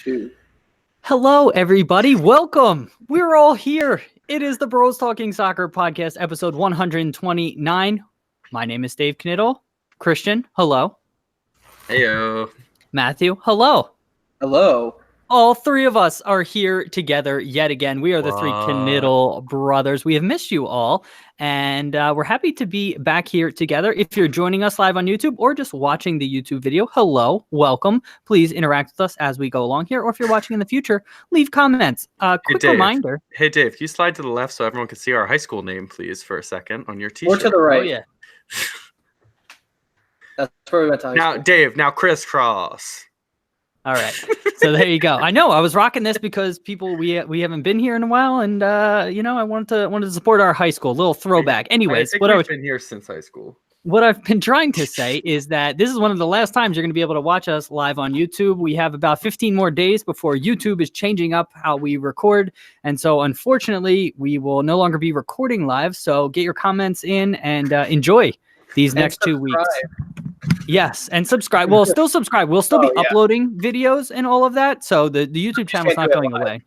2. Hello, everybody. Welcome. We're all here. It is the Bros Talking Soccer Podcast, episode 129. My name is Dave Knittel. Christian, hello. Heyo. Matthew, hello. Hello. All three of us are here together yet again. We are the three Knittel brothers. We have missed you all, and we're happy to be back here together. If you're joining us live on YouTube or just watching the YouTube video, hello, welcome. Please interact with us as we go along here, or if you're watching in the future, leave comments. Quick reminder. Hey, Dave, can you slide to the left so everyone can see our high school name, please, for a second on your t-shirt? Or to the right. Oh, yeah. That's where we went to high Now, school. Dave, now crisscross. All right. So there you go. I know I was rocking this because we haven't been here in a while, and I wanted to support our high school, a little throwback. Anyways, I've been here since high school. What I've been trying to say is that this is one of the last times you're going to be able to watch us live on YouTube. We have about 15 more days before YouTube is changing up how we record, and so unfortunately, we will no longer be recording live. So get your comments in and enjoy these next 2 weeks. Yes, and subscribe. We'll still subscribe. We'll still be uploading videos and all of that. So the YouTube channel's not going away.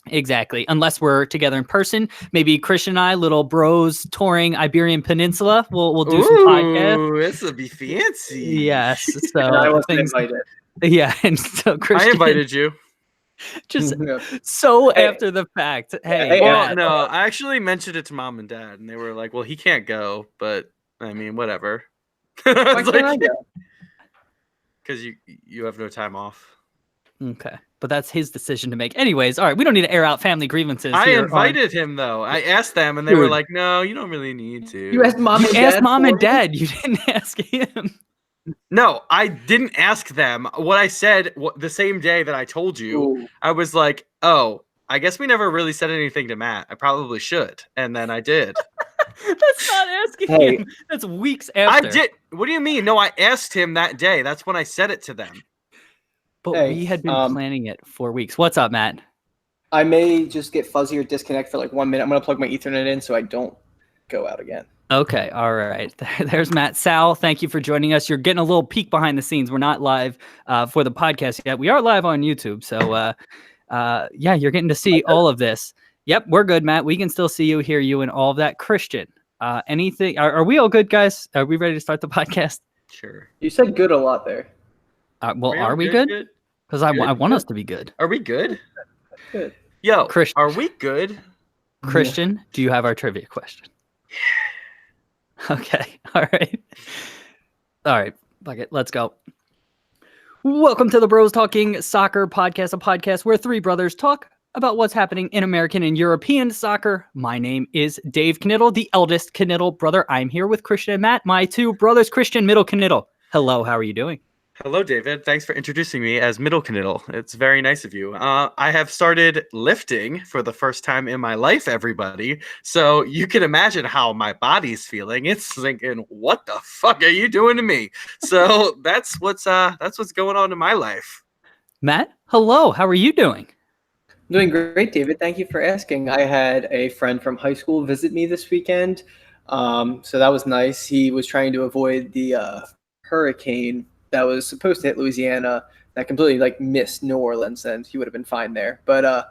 Exactly. Unless we're together in person. Maybe Christian and I, little bros touring Iberian Peninsula. We'll do some podcasts. Ooh, this will be fancy. Yes. So I wasn't invited. Yeah, and so Christian, I invited you. Just so after the fact. Hey, well, no, I actually mentioned it to mom and dad, and they were like, "Well, he can't go," but I mean, whatever. Why can't I go? Because you have no time off. Okay, but that's his decision to make. Anyways, all right, we don't need to air out family grievances. I invited him though. I asked them, and they were like, "No, you don't really need to." You asked mom. You asked mom and dad. You didn't ask him. No, I didn't ask them. What I said the same day that I told you, I was like, "Oh, I guess we never really said anything to Matt. I probably should," and then I did. That's not asking him. That's weeks after. I did. What do you mean? No, I asked him that day. That's when I said it to them. But we had been planning it for weeks. What's up, Matt? I may just get fuzzy or disconnect for like 1 minute. I'm going to plug my Ethernet in so I don't go out again. Okay. All right. There's Matt. Sal, thank you for joining us. You're getting a little peek behind the scenes. We're not live for the podcast yet. We are live on YouTube. So, you're getting to see all of this. Yep, we're good, Matt. We can still see you, hear you, and all of that. Christian, anything? Are we all good, guys? Are we ready to start the podcast? Sure. You said good a lot there. Are we good? Because I want us to be good. Are we good? Good. Yo, Christian, are we good? Christian, do you have our trivia question? Okay. All right. Fuck it. Let's go. Welcome to the Bros Talking Soccer Podcast, a podcast where three brothers talk about what's happening in American and European soccer. My name is Dave Knittel, the eldest Knittel brother. I'm here with Christian and Matt, my two brothers, Christian, middle Knittel. Hello, how are you doing? Hello, David. Thanks for introducing me as middle Knittel. It's very nice of you. I have started lifting for the first time in my life, everybody. So you can imagine how my body's feeling. It's thinking, what the fuck are you doing to me? So that's what's going on in my life. Matt, hello. How are you doing? Doing great, David. Thank you for asking. I had a friend from high school visit me this weekend. So that was nice. He was trying to avoid the hurricane that was supposed to hit Louisiana that completely missed New Orleans, and he would have been fine there. But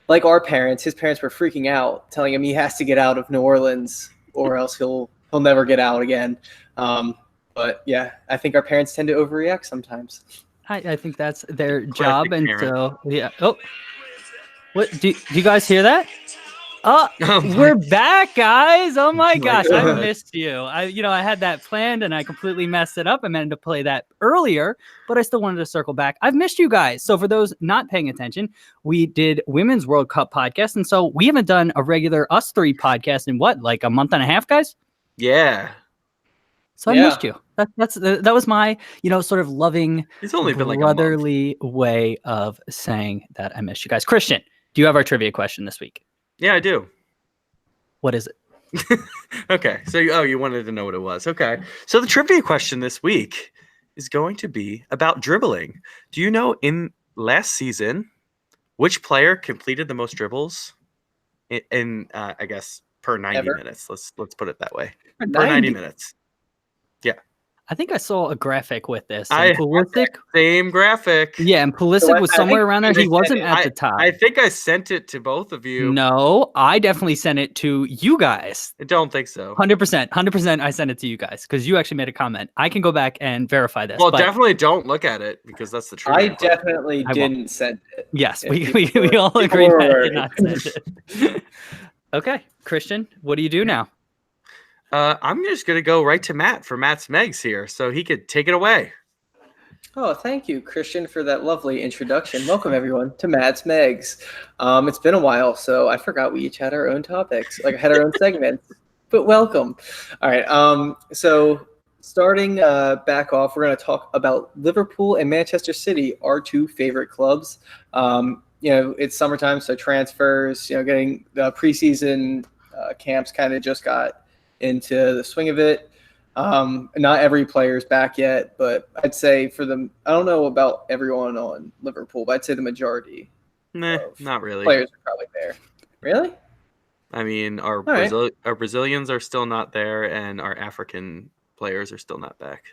like our parents, his parents were freaking out, telling him he has to get out of New Orleans or else he'll never get out again. But yeah, I think our parents tend to overreact sometimes. I think that's their job, and so yeah. Oh, what do you guys hear that? Oh, we're back, guys! Oh my gosh, I missed you. I had that planned and I completely messed it up. I meant to play that earlier, but I still wanted to circle back. I've missed you guys. So for those not paying attention, we did Women's World Cup podcast, and so we haven't done a regular us three podcast in what, a month and a half, guys? Yeah. So I missed you. That was my sort of loving, it's only been brotherly way of saying that I missed you guys. Christian, do you have our trivia question this week? Yeah, I do. What is it? Okay. So, you wanted to know what it was. Okay. So the trivia question this week is going to be about dribbling. Do you know in last season, which player completed the most dribbles in I guess, per 90 minutes? Let's put it that way. Per 90 minutes. Yeah. I think I saw a graphic with this. I And had Pulisic, that same graphic. yeah, and Pulisic was somewhere around there. He wasn't at the top. I think I sent it to both of you. No, I definitely sent it to you guys. I don't think so. 100%. I sent it to you guys because you actually made a comment. I can go back and verify this. Well, but definitely don't look at it because that's the truth. I definitely didn't send it. Yes, we all agree that I did not send it. Okay, Christian, what do you do now? I'm just going to go right to Matt for Matt's Megs here so he could take it away. Oh, thank you, Christian, for that lovely introduction. Welcome, everyone, to Matt's Megs. It's been a while, so I forgot we each had our own topics, like had our own segments, but welcome. All right, so starting back off, we're going to talk about Liverpool and Manchester City, our two favorite clubs. It's summertime, so transfers, getting the preseason camps kind of just got into the swing of it. Not every player's back yet, but I'd say for them, I don't know about everyone on Liverpool, but I'd say the majority. Nah, not really. Players are probably there. Really? I mean, our Brazilians are still not there, and our African players are still not back.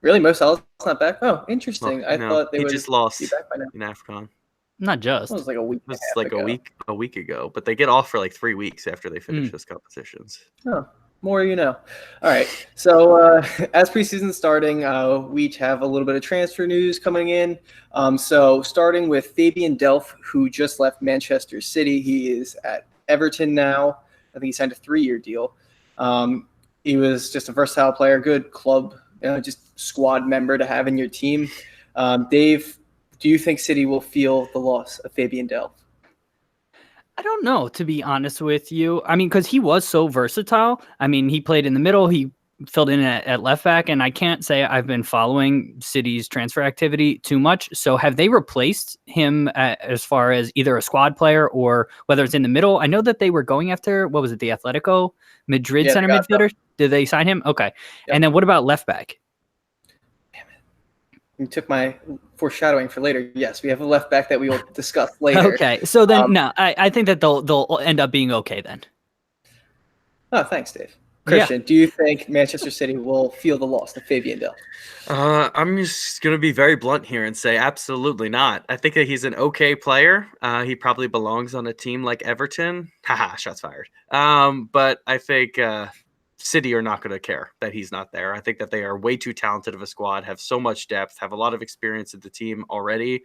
Really? Mo Salah's not back? Oh, interesting. Well, I thought they would just lost be back by now. in AFCON. Not just. It was like a week. It was like a week ago, but they get off for like 3 weeks after they finish those competitions. Oh, more you know. All right. So as preseason starting, we each have a little bit of transfer news coming in. So starting with Fabian Delph, who just left Manchester City. He is at Everton now. I think he signed a 3-year deal. He was just a versatile player, good club, just squad member to have in your team. Dave, do you think City will feel the loss of Fabian Delph? I don't know, to be honest with you. I mean, because he was so versatile. I mean, he played in the middle. He filled in at left back, and I can't say I've been following City's transfer activity too much. So have they replaced him as far as either a squad player or whether it's in the middle? I know that they were going after, what was it, the Atletico Madrid center midfielder? Did they sign him? Okay. Yep. And then what about left back? You took my foreshadowing for later. Yes, we have a left back that we will discuss later. Okay, so then no, I think that they'll end up being okay then. Oh, thanks, Dave. Christian, do you think Manchester City will feel the loss of Fabian Delph? I'm just going to be very blunt here and say absolutely not. I think that he's an okay player. He probably belongs on a team like Everton. Haha, shots fired. But I think City are not going to care that he's not there. I think that they are way too talented of a squad, have so much depth, have a lot of experience in the team already,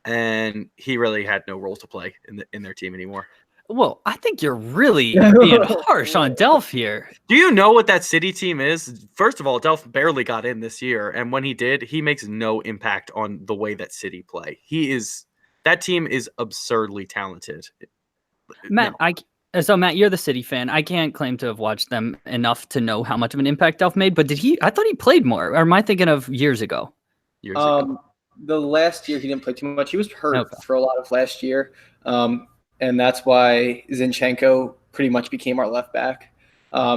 and he really had no role to play in their team anymore. Well, I think you're really being harsh on Delph here. Do you know what that City team is? First of all, Delph barely got in this year, and when he did, he makes no impact on the way that City play. That team is absurdly talented. Matt, So, Matt, you're the City fan. I can't claim to have watched them enough to know how much of an impact Delph made, but I thought he played more. Or am I thinking of years ago? The last year he didn't play too much. He was hurt for a lot of last year. And that's why Zinchenko pretty much became our left back.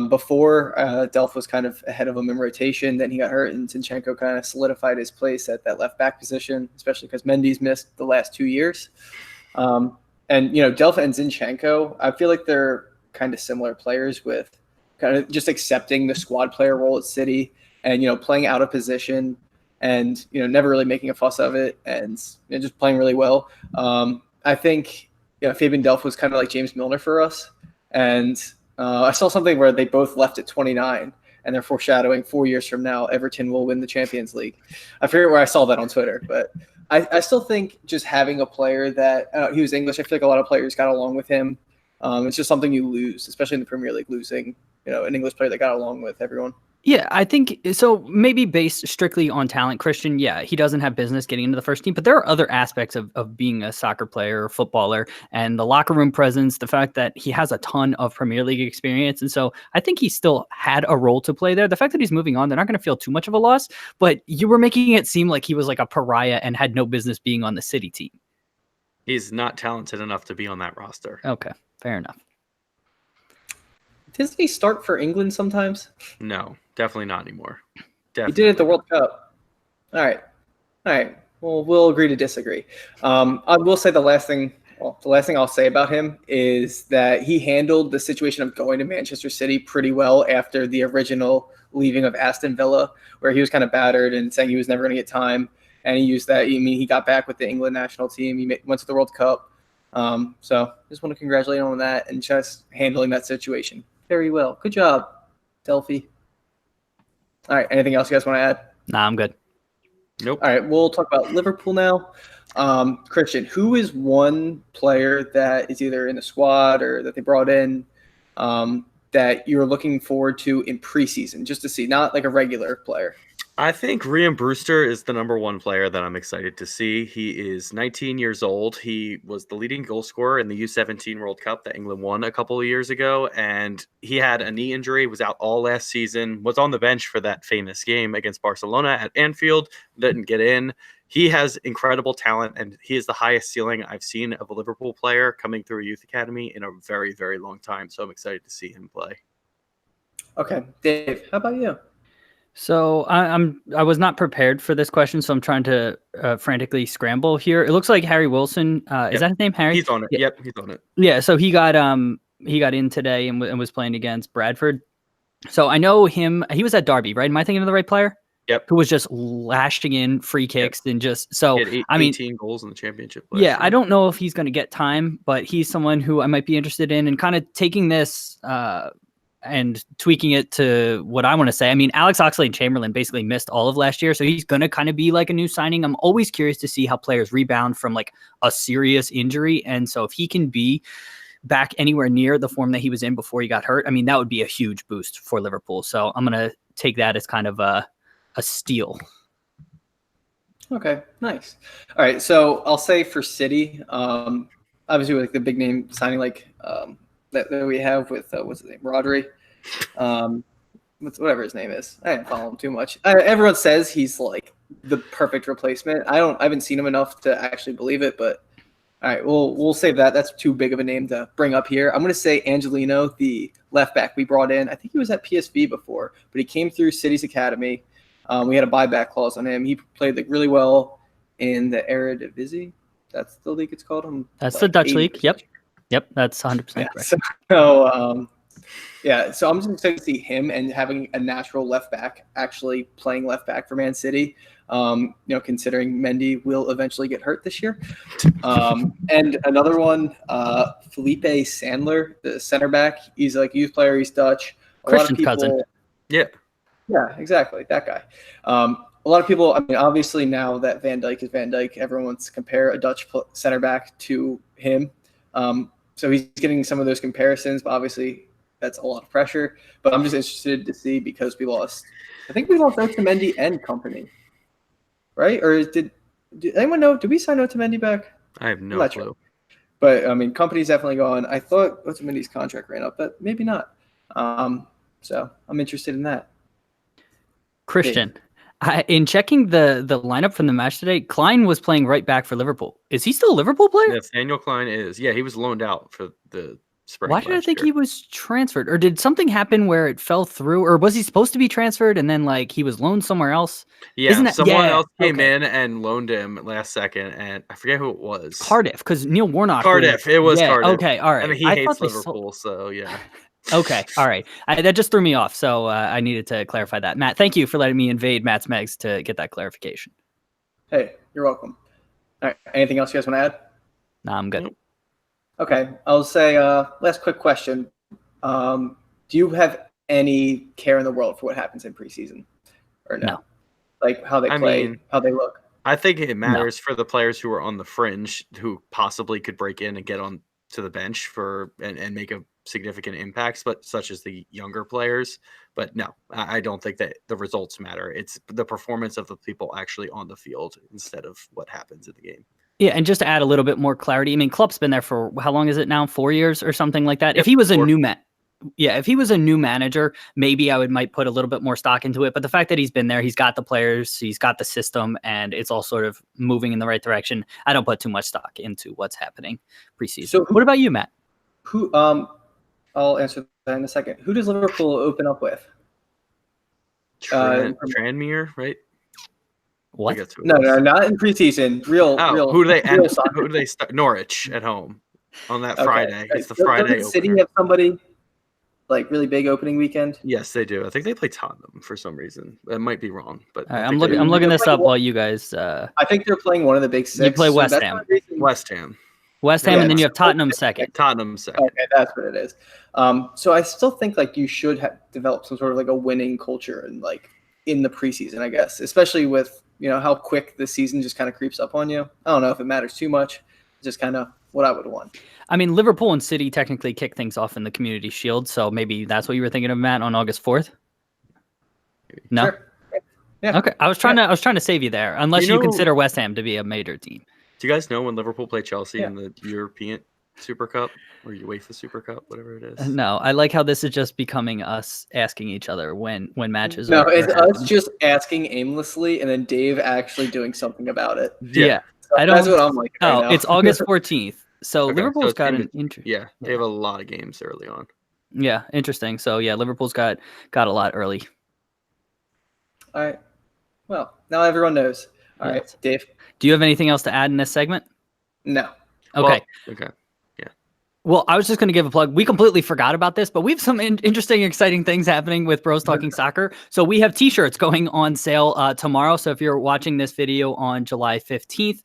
Before, Delph was kind of ahead of him in rotation. Then he got hurt, and Zinchenko kind of solidified his place at that left back position, especially because Mendy's missed the last 2 years. And, Delph and Zinchenko, I feel like they're kind of similar players with kind of just accepting the squad player role at City and, playing out of position and, never really making a fuss of it and just playing really well. I think Fabian Delph was kind of like James Milner for us. And I saw something where they both left at 29 and they're foreshadowing 4 years from now, Everton will win the Champions League. I forget where I saw that on Twitter, but I still think just having a player that he was English. I feel like a lot of players got along with him. It's just something you lose, especially in the Premier League, losing an English player that got along with everyone. Yeah, I think so. Maybe based strictly on talent, Christian. Yeah, he doesn't have business getting into the first team, but there are other aspects of being a soccer player or footballer and the locker room presence, the fact that he has a ton of Premier League experience. And so I think he still had a role to play there. The fact that he's moving on, they're not going to feel too much of a loss, but you were making it seem like he was like a pariah and had no business being on the City team. He's not talented enough to be on that roster. Okay, fair enough. Doesn't he start for England sometimes? No, definitely not anymore. He did at the World Cup. All right. Well, we'll agree to disagree. I will say the last thing Well, the last thing I'll say about him is that he handled the situation of going to Manchester City pretty well after the original leaving of Aston Villa, where he was kind of battered and saying he was never going to get time. And he used that. I mean, he got back with the England national team. He went to the World Cup. So just want to congratulate him on that and just handling that situation very well. Good job, Delph. All right. Anything else you guys want to add? Nah, I'm good. Nope. All right. We'll talk about Liverpool now. Christian, who is one player that is either in the squad or that they brought in that you're looking forward to in preseason, just to see, not like a regular player? I think Rhian Brewster is the number one player that I'm excited to see. He is 19 years old. He was the leading goal scorer in the U17 World Cup that England won a couple of years ago, and he had a knee injury, was out all last season, was on the bench for that famous game against Barcelona at Anfield, didn't get in. He has incredible talent, and he is the highest ceiling I've seen of a Liverpool player coming through a youth academy in a very, very long time, so I'm excited to see him play. Okay. Dave, how about you? So I was not prepared for this question, so I'm trying to frantically scramble here. It looks like Harry Wilson. Is that his name, Harry? He's on it. Yeah. Yep, he's on it. Yeah. So he got in today and was playing against Bradford. So I know him. He was at Derby, right? Am I thinking of the right player? Yep. Who was just lashing in free kicks and just so. He had 18 goals in the championship. Yeah, year. I don't know if he's going to get time, but he's someone who I might be interested in and kind of taking this. And tweaking it to what I want to say. I mean, Alex Oxlade-Chamberlain basically missed all of last year, so he's going to kind of be like a new signing. I'm always curious to see how players rebound from like a serious injury. And so if he can be back anywhere near the form that he was in before he got hurt, I mean, that would be a huge boost for Liverpool. So I'm going to take that as kind of a steal. Okay, nice. All right, so I'll say for City, obviously like the big name signing like that we have with what's his name, Rodri, whatever his name is. I didn't follow him too much. Everyone says he's like the perfect replacement. I haven't seen him enough to actually believe it, but all right, we'll save that. That's too big of a name to bring up here. I'm going to say Angelino, the left back we brought in. I think he was at PSV before, but he came through City's academy. We had a buyback clause on him. He played like really well in the Eredivisie. That's the league it's called. That's the Dutch league. Yep, that's 100% correct. So I'm just excited to see him and having a natural left back actually playing left back for Man City. Considering Mendy will eventually get hurt this year. And another one, Felipe Sandler, the center back. He's like a youth player. He's Dutch. Christian's cousin. Yeah, exactly. That guy. A lot of people, I mean, obviously now that Van Dijk is Van Dijk, everyone wants to compare a Dutch center back to him. So he's getting some of those comparisons, but obviously that's a lot of pressure. But I'm just interested to see because we lost Otamendi and company, right? Or did anyone know? Did we sign Otamendi back? I have no clue. Sure. But I mean, company's definitely gone. I thought Otamendi's contract ran up, but maybe not. So I'm interested in that. Christian. In checking the lineup from the match today, Klein was playing right back for Liverpool. Is he still a Liverpool player? Yes, Daniel Klein is. Yeah, he was loaned out for the spring. Why did I think he was transferred? Or did something happen where it fell through? Or was he supposed to be transferred and then like he was loaned somewhere else? Yeah, someone else came in and loaned him last second, and I forget who it was. Cardiff, because Neil Warnock. It was Cardiff. Okay, all right. I mean, he hates Liverpool, so yeah. Okay, all right. That just threw me off, so I needed to clarify that. Matt, thank you for letting me invade Matt's Megs to get that clarification. Hey, you're welcome. All right, anything else you guys want to add? Nah, I'm good. Nope. Okay, I'll say last quick question. Do you have any care in the world for what happens in preseason or no? Like how they play, how they look? I think it matters for the players who are on the fringe who possibly could break in and get on to the bench and make a significant impacts, but such as the younger players. But no, I don't think that the results matter. It's the performance of the people actually on the field instead of what happens in the game. Yeah, and just to add a little bit more clarity, I mean, Klopp's been there for how long is it now? 4 years or something like that. Yep, if he was if he was a new manager, maybe I might put a little bit more stock into it. But the fact that he's been there, he's got the players, he's got the system, and it's all sort of moving in the right direction. I don't put too much stock into what's happening preseason. So what about you, Matt? I'll answer that in a second. Who does Liverpool open up with? Tranmere, right? What? That's who it No, is. not in preseason. Real. Who do they real end? soccer. Who do they start? Norwich at home on that Okay. Friday. It's the Doesn't Friday City opener. have somebody like really big opening weekend? Yes, they do. I think they play Tottenham for some reason. That might be wrong, but All right, I I'm think they looking. I'm do. looking this up while you guys. I think they're playing one of the big six. You play West that's Ham. the reason- West Ham. West Ham, Yeah, and then you have it's- Tottenham second. Tottenham second. Okay, that's what it is. So I still think like you should have developed some sort of like a winning culture and like in the preseason, I guess, especially with how quick the season just kind of creeps up on you. I don't know if it matters too much. It's just kind of what I would want. I mean, Liverpool and City technically kick things off in the Community Shield, so maybe that's what you were thinking of, Matt, on August 4th. No. Sure. Yeah. Okay, I was trying to save you there, unless you consider West Ham to be a major team. Do you guys know when Liverpool play Chelsea Yeah. in the European Super Cup or UEFA Super Cup, whatever it is? No, I like how this is just becoming us asking each other when matches No, are it's us happening. just asking aimlessly and then Dave actually doing something about it. Yeah. So that's what I'm like. Right now. It's August 14th. So Okay, Liverpool's so it's got in an interest. Yeah, they have a lot of games early on. Yeah, interesting. So yeah, Liverpool's got a lot early. All right. Well, now everyone knows. All right, Yes. Dave. Do you have anything else to add in this segment? No. Okay. Well, okay. Well, I was just going to give a plug. We completely forgot about this, but we have some interesting, exciting things happening with Bros Talking Soccer. So we have t-shirts going on sale tomorrow. So if you're watching this video on July 15th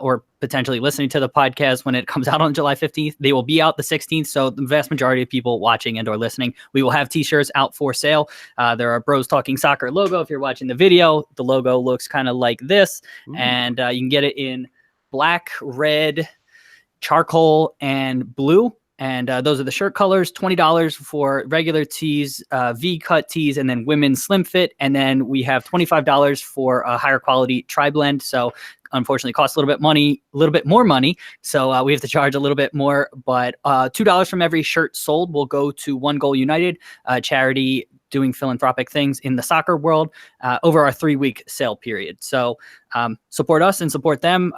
or potentially listening to the podcast when it comes out on July 15th, they will be out the 16th. So the vast majority of people watching and or listening, we will have t-shirts out for sale. There are Bros Talking Soccer logo. If you're watching the video, the logo looks kind of like this. Ooh. And you can get it in black, red, charcoal, and blue, and those are the shirt colors. $20 for regular tees, V-cut tees, and then women's slim fit, and then we have $25 for a higher quality tri-blend. So unfortunately costs a little bit more money, so we have to charge a little bit more, but $2 from every shirt sold will go to One Goal United, a charity doing philanthropic things in the soccer world over our 3-week sale period. So support us and support them.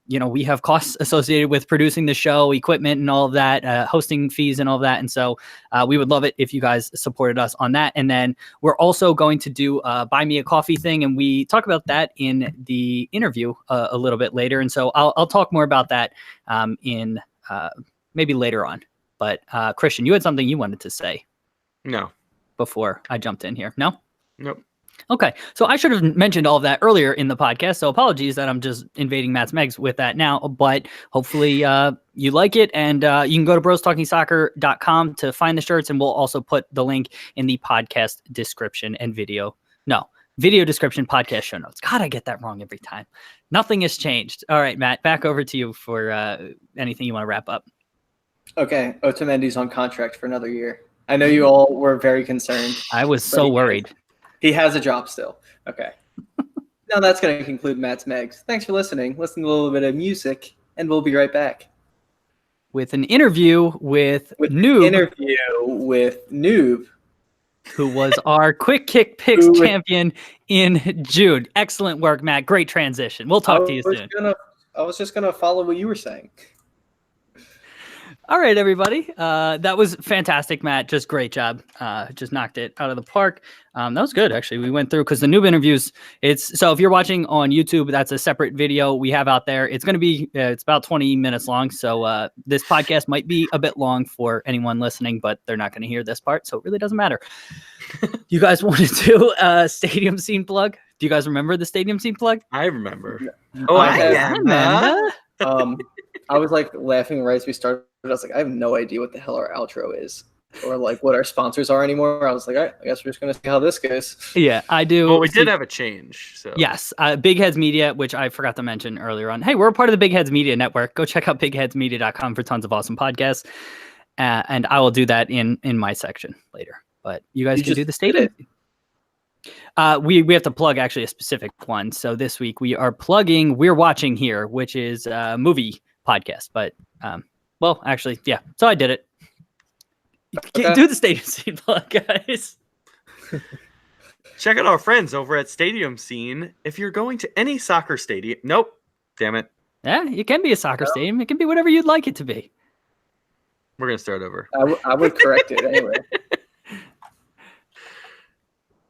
We have costs associated with producing the show, equipment and all of that, hosting fees and all of that. And so we would love it if you guys supported us on that. And then we're also going to do a Buy Me a Coffee thing. And we talk about that in the interview a little bit later. And so I'll talk more about that in maybe later on. But Christian, you had something you wanted to say. No. Before I jumped in here. No? Nope. Okay, so I should have mentioned all of that earlier in the podcast, so apologies that I'm just invading Matt's Megs with that now, but hopefully you like it, and you can go to brostalkingsoccer.com to find the shirts, and we'll also put the link in the podcast description and video description, podcast show notes. God, I get that wrong every time. Nothing has changed. All right, Matt, back over to you for anything you want to wrap up. Okay, Otamendi's on contract for another year. I know you all were very concerned. I was so worried. He has a job still. Okay. Now that's going to conclude Matt's Megs. Thanks for listening. Listen to a little bit of music, and we'll be right back. With an interview with Noob. Who was our Quick Kick Picks champion in June. Excellent work, Matt. Great transition. We'll talk to you soon. I was just going to follow what you were saying. All right, everybody. That was fantastic, Matt. Just great job. Just knocked it out of the park. That was good, actually. We went through because the Noob interviews. So if you're watching on YouTube, that's a separate video we have out there. It's going to be it's about 20 minutes long. So this podcast might be a bit long for anyone listening, but they're not going to hear this part, so it really doesn't matter. You guys want to do a stadium scene plug? Do you guys remember the stadium scene plug? I remember. Oh, I remember. I was like laughing right as we started. I was like, I have no idea what the hell our outro is or like what our sponsors are anymore. I was like, all right, I guess we're just going to see how this goes. Yeah, I do. Well, we did have a change. So yes, Big Heads Media, which I forgot to mention earlier on. Hey, we're a part of the Big Heads Media Network. Go check out bigheadsmedia.com for tons of awesome podcasts. And I will do that in my section later. But you guys can do the stadium. We have to plug actually a specific one. So this week we are plugging We're Watching Here, which is a movie podcast. But well, actually, yeah. So I did it. Okay. Do the stadium scene plug, guys. Check out our friends over at Stadium Scene. If you're going to any soccer stadium, nope, damn it. Yeah, it can be a soccer stadium. It can be whatever you'd like it to be. We're gonna start over. I would correct it anyway.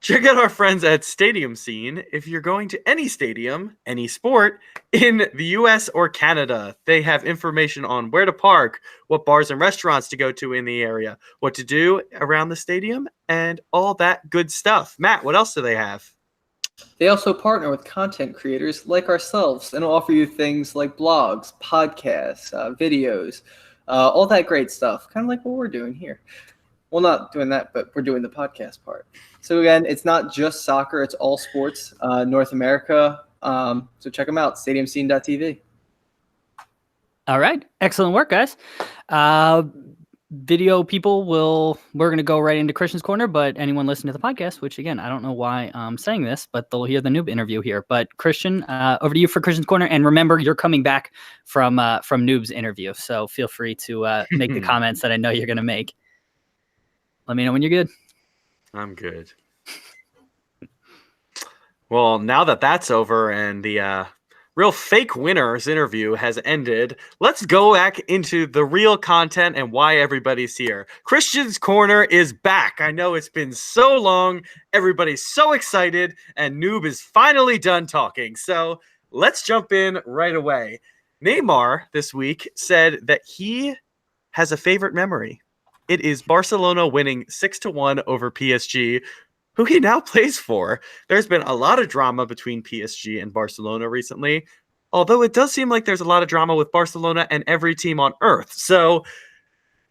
Check out our friends at Stadium Scene if you're going to any stadium, any sport in the US or Canada. They have information on where to park, what bars and restaurants to go to in the area, what to do around the stadium, and all that good stuff. Matt, what else do they have? They also partner with content creators like ourselves and offer you things like blogs, podcasts, videos, all that great stuff, kind of like what we're doing here. Well, not doing that, but we're doing the podcast part. So again, it's not just soccer; it's all sports, North America. So check them out, stadiumscene.tv. All right, excellent work, guys. Video people we're going to go right into Christian's Corner, but anyone listening to the podcast, which again, I don't know why I'm saying this, but they'll hear the noob interview here. But Christian, over to you for Christian's Corner. And remember, you're coming back from Noob's interview. So feel free to make the comments that I know you're going to make. Let me know when you're good. I'm good. Well, now that that's over and the real fake winners interview has ended, let's go back into the real content and why everybody's here. Christian's Corner is back. I know it's been so long. Everybody's so excited, and Noob is finally done talking. So let's jump in right away. Neymar this week said that he has a favorite memory. It is Barcelona winning 6-1 over PSG, who he now plays for. There's been a lot of drama between PSG and Barcelona recently, although it does seem like there's a lot of drama with Barcelona and every team on earth. So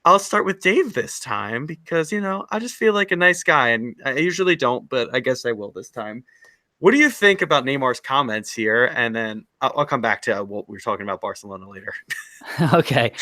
I'll start with Dave this time because, I just feel like a nice guy, and I usually don't, but I guess I will this time. What do you think about Neymar's comments here? And then I'll come back to what we were talking about Barcelona later. Okay.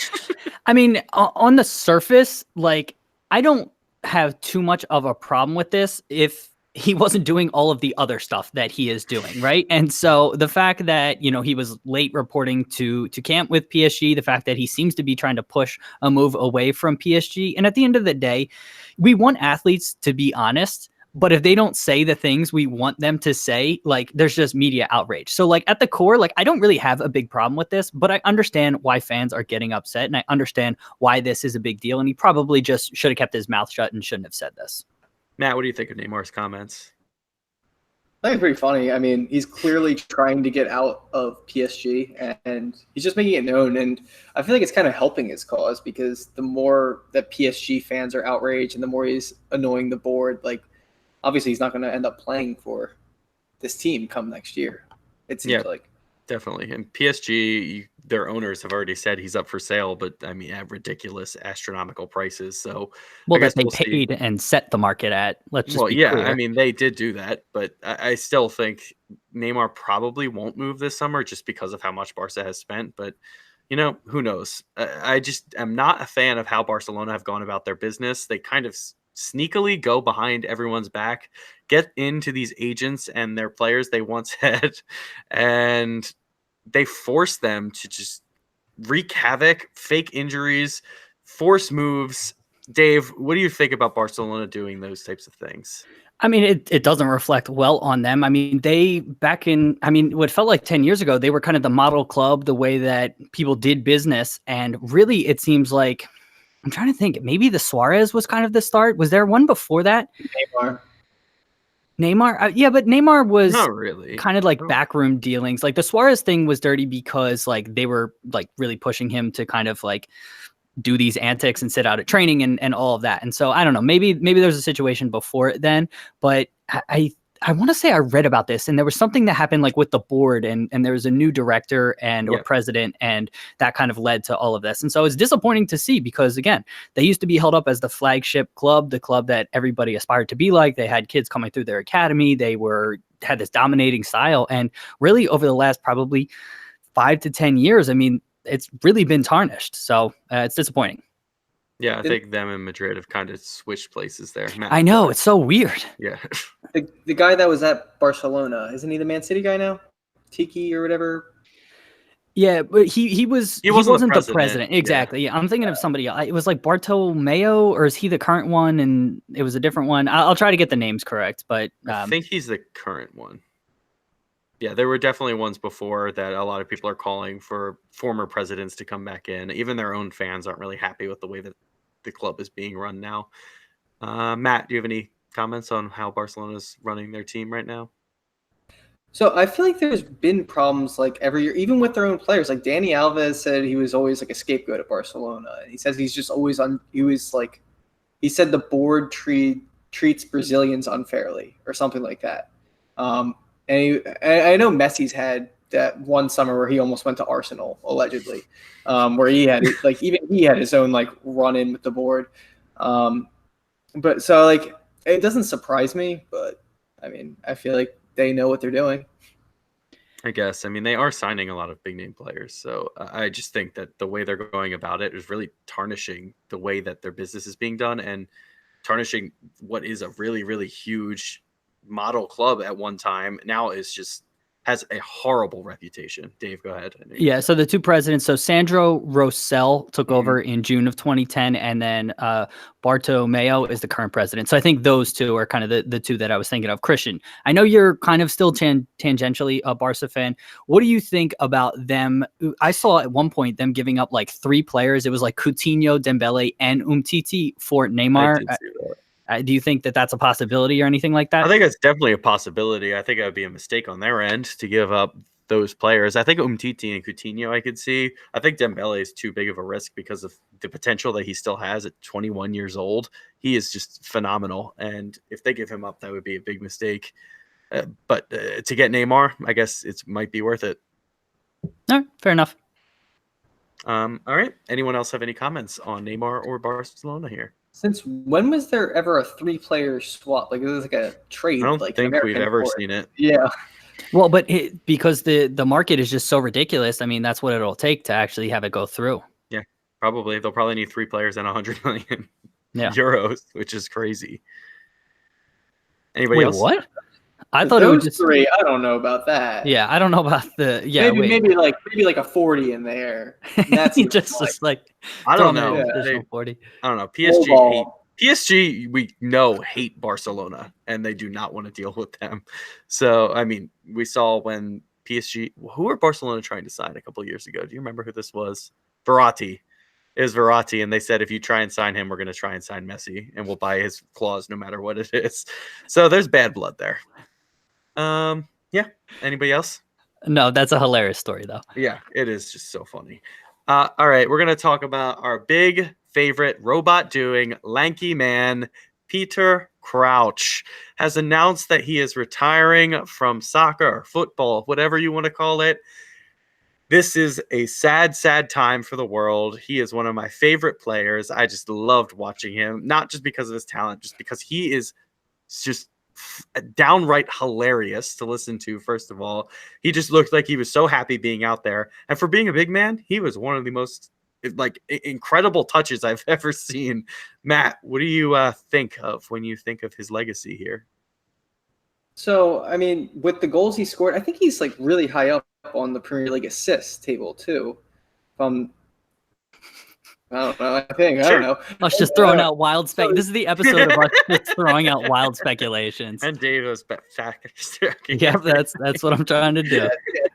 I mean, on the surface, I don't have too much of a problem with this if he wasn't doing all of the other stuff that he is doing, right? And so the fact that, he was late reporting to camp with PSG, the fact that he seems to be trying to push a move away from PSG. And at the end of the day, we want athletes to be honest. But if they don't say the things we want them to say, there's just media outrage. So at the core, I don't really have a big problem with this, but I understand why fans are getting upset, and I understand why this is a big deal. And he probably just should have kept his mouth shut and shouldn't have said this. Matt, what do you think of Neymar's comments? I think it's pretty funny. I mean, he's clearly trying to get out of PSG, and he's just making it known. And I feel like it's kind of helping his cause because the more that PSG fans are outraged and the more he's annoying the board, obviously he's not going to end up playing for this team come next year, it seems like. Definitely. And PSG, their owners have already said he's up for sale, but I mean, at ridiculous astronomical prices. So, that they paid and set the market at. Let's just be clear. I mean, they did do that, but I still think Neymar probably won't move this summer just because of how much Barca has spent. But, who knows? I just am not a fan of how Barcelona have gone about their business. They kind of sneakily go behind everyone's back, get into these agents and their players they once had, and they force them to just wreak havoc, fake injuries, force moves. Dave, what do you think about Barcelona doing those types of things? I mean, it doesn't reflect well on them. I mean, what felt like 10 years ago, they were kind of the model club, the way that people did business. And really, it seems like, I'm trying to think, maybe the Suarez was kind of the start. Was there one before that? Neymar? Yeah, but Neymar was not really kind of backroom dealings. The Suarez thing was dirty because they were really pushing him to kind of do these antics and sit out at training and all of that. And so I don't know, maybe there's a situation before it then, but I want to say I read about this and there was something that happened with the board and there was a new director or president, and that kind of led to all of this. And so it's disappointing to see because again, they used to be held up as the flagship club, the club that everybody aspired to be like. They had kids coming through their academy. They had this dominating style. And really over the last probably 5 to 10 years, I mean, it's really been tarnished. So it's disappointing. Yeah, I think them and Madrid have kind of switched places there. Matt, I know, it's so weird. Yeah. The guy that was at Barcelona, isn't he the Man City guy now? Tiki or whatever? Yeah, but he wasn't the president. Exactly. Yeah, I'm thinking of somebody else. It was Bartomeu, or is he the current one? And it was a different one. I'll try to get the names correct, but I think he's the current one. Yeah, there were definitely ones before that a lot of people are calling for former presidents to come back in. Even their own fans aren't really happy with the way that the club is being run now. Matt, do you have any comments on how Barcelona's running their team right now? So I feel like there's been problems like every year, even with their own players. Like Dani Alves said he was always like a scapegoat at Barcelona. And he says he's just always on. He said the board treats Brazilians unfairly or something like that. And I know Messi's had that one summer where he almost went to Arsenal allegedly, where he had even he had his own like run in with the board. But so like it doesn't surprise me, but I mean I feel like they know what they're doing. I guess. I mean, they are signing a lot of big name players. So I just think that the way they're going about it is really tarnishing the way that their business is being done and tarnishing what is a really, really huge model club at one time. Now is just has a horrible reputation. Dave, go ahead. Yeah, so the two presidents, so Sandro Rosell took over in June of 2010, and then Bartomeu is the current president. So I think those two are kind of the two that I was thinking of. Christian, I know you're kind of still tangentially a Barca fan. What do you think about them? I saw at one point them giving up like 3 players. It was like Coutinho, Dembele, and Umtiti for Neymar. Do you think that that's a possibility or anything like that? I think it's definitely a possibility. I think it would be a mistake on their end to give up those players. I think Umtiti and Coutinho I could see. I think Dembele is too big of a risk because of the potential that he still has at 21 years old. He is just phenomenal. And if they give him up, that would be a big mistake. But to get Neymar, I guess it might be worth it. All right, fair enough. All right. Anyone else have any comments on Neymar or Barcelona here? Since when was there ever a 3-player swap? Like it was like a trade. I don't like think we've ever seen it. Yeah. Well, but because the market is just so ridiculous. I mean, that's what it'll take to actually have it go through. Yeah, probably. They'll probably need 3 players and 100 million euros, which is crazy. Anybody else? What? I thought it was just 3. I don't know about that. Yeah, I don't know about the maybe like a 40 in there. That's just like I don't know. Yeah. 40. I don't know. PSG we know hate Barcelona and they do not want to deal with them. So I mean, we saw when PSG who were Barcelona trying to sign a couple of years ago. Do you remember who this was? Verratti. It was Verratti, and they said if you try and sign him, we're going to try and sign Messi, and we'll buy his clause no matter what it is. So there's bad blood there. Yeah. Anybody else? No, that's a hilarious story though. Yeah, it is just so funny. All right, we're gonna talk about our big favorite robot doing lanky man. Peter Crouch has announced that he is retiring from soccer or football, whatever you want to call it. This is a sad, sad time for the world. He is one of my favorite players. I just loved watching him, not just because of his talent, just because he is just downright hilarious to listen to. First of all, he just looked like he was so happy being out there, and for being a big man, he was one of the most incredible touches I've ever seen. Matt, what do you think of when you think of his legacy here? So I mean, with the goals he scored, I think he's like really high up on the Premier League assists table too. I don't know. I don't know. Us just throwing out wild This is the episode of us just throwing out wild speculations. And Dave was fact. Yeah, that's what I'm trying to do. Yeah,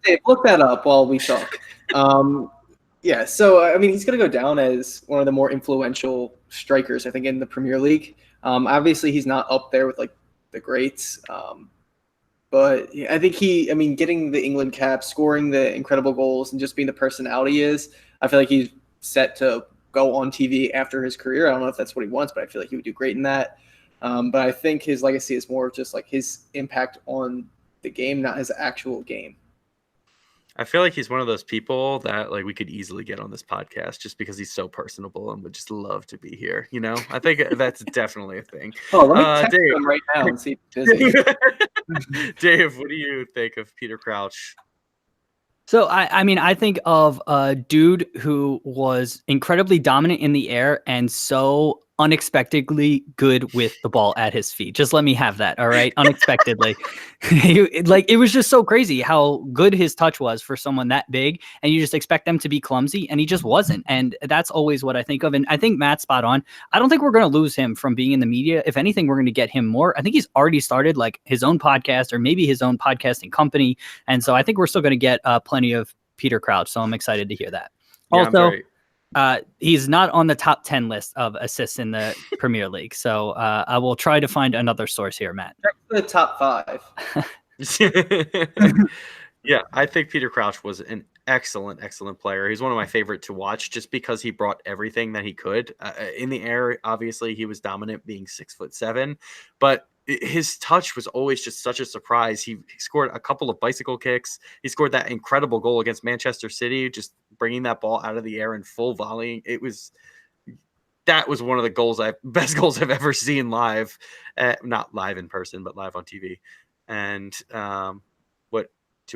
Dave, look that up while we talk. Yeah, so I mean, he's going to go down as one of the more influential strikers, I think, in the Premier League. Obviously, he's not up there with like the greats, but yeah, I think getting the England cap, scoring the incredible goals, and just being the personality he is, I feel like he's set to go on TV after his career. I don't know if that's what he wants, but I feel like he would do great in that. But I think his legacy is more of just like his impact on the game, not his actual game. I feel like he's one of those people that like we could easily get on this podcast just because he's so personable and would just love to be here. You know, I think that's definitely a thing. Oh, let me text him right now and see if he's busy. Dave, what do you think of Peter Crouch? So, I mean, I think of a dude who was incredibly dominant in the air and so unexpectedly good with the ball at his feet. Just let me have that, all right? Unexpectedly. It was just so crazy how good his touch was for someone that big, and you just expect them to be clumsy, and he just wasn't. And that's always what I think of. And I think Matt's spot on. I don't think we're going to lose him from being in the media. If anything, we're going to get him more. I think he's already started like his own podcast or maybe his own podcasting company. And so I think we're still going to get plenty of Peter Crouch. So I'm excited to hear that. Yeah, also, He's not on the top 10 list of assists in the Premier League. So I will try to find another source here, Matt. The top 5. Yeah, I think Peter Crouch was an excellent player. He's one of my favorite to watch just because he brought everything that he could. In the air, obviously, he was dominant being 6'7", but his touch was always just such a surprise. He scored a couple of bicycle kicks. He scored that incredible goal against Manchester City, just bringing that ball out of the air in full volley. That was one of the best goals I've ever seen live, not live in person, but live on TV. And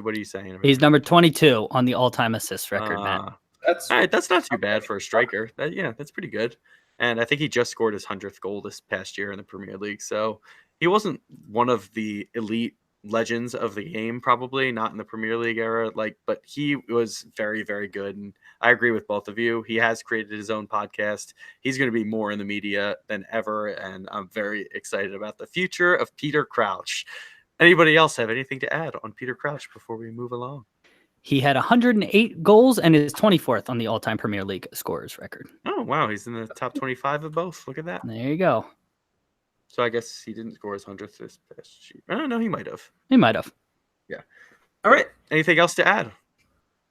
what are you saying? He's number 22 on the all-time assist record, Matt. That's all right. That's not too bad for a striker. That's pretty good. And I think he just scored his 100th goal this past year in the Premier League. So he wasn't one of the elite legends of the game, probably not in the Premier League era. But he was very, very good. And I agree with both of you. He has created his own podcast. He's going to be more in the media than ever. And I'm very excited about the future of Peter Crouch. Anybody else have anything to add on Peter Crouch before we move along? He had 108 goals and is 24th on the all-time Premier League scorers record. Oh, wow. He's in the top 25 of both. Look at that. There you go. So I guess he didn't score his 100th this past year. I don't know. He might have. He might have. Yeah. All right. Anything else to add?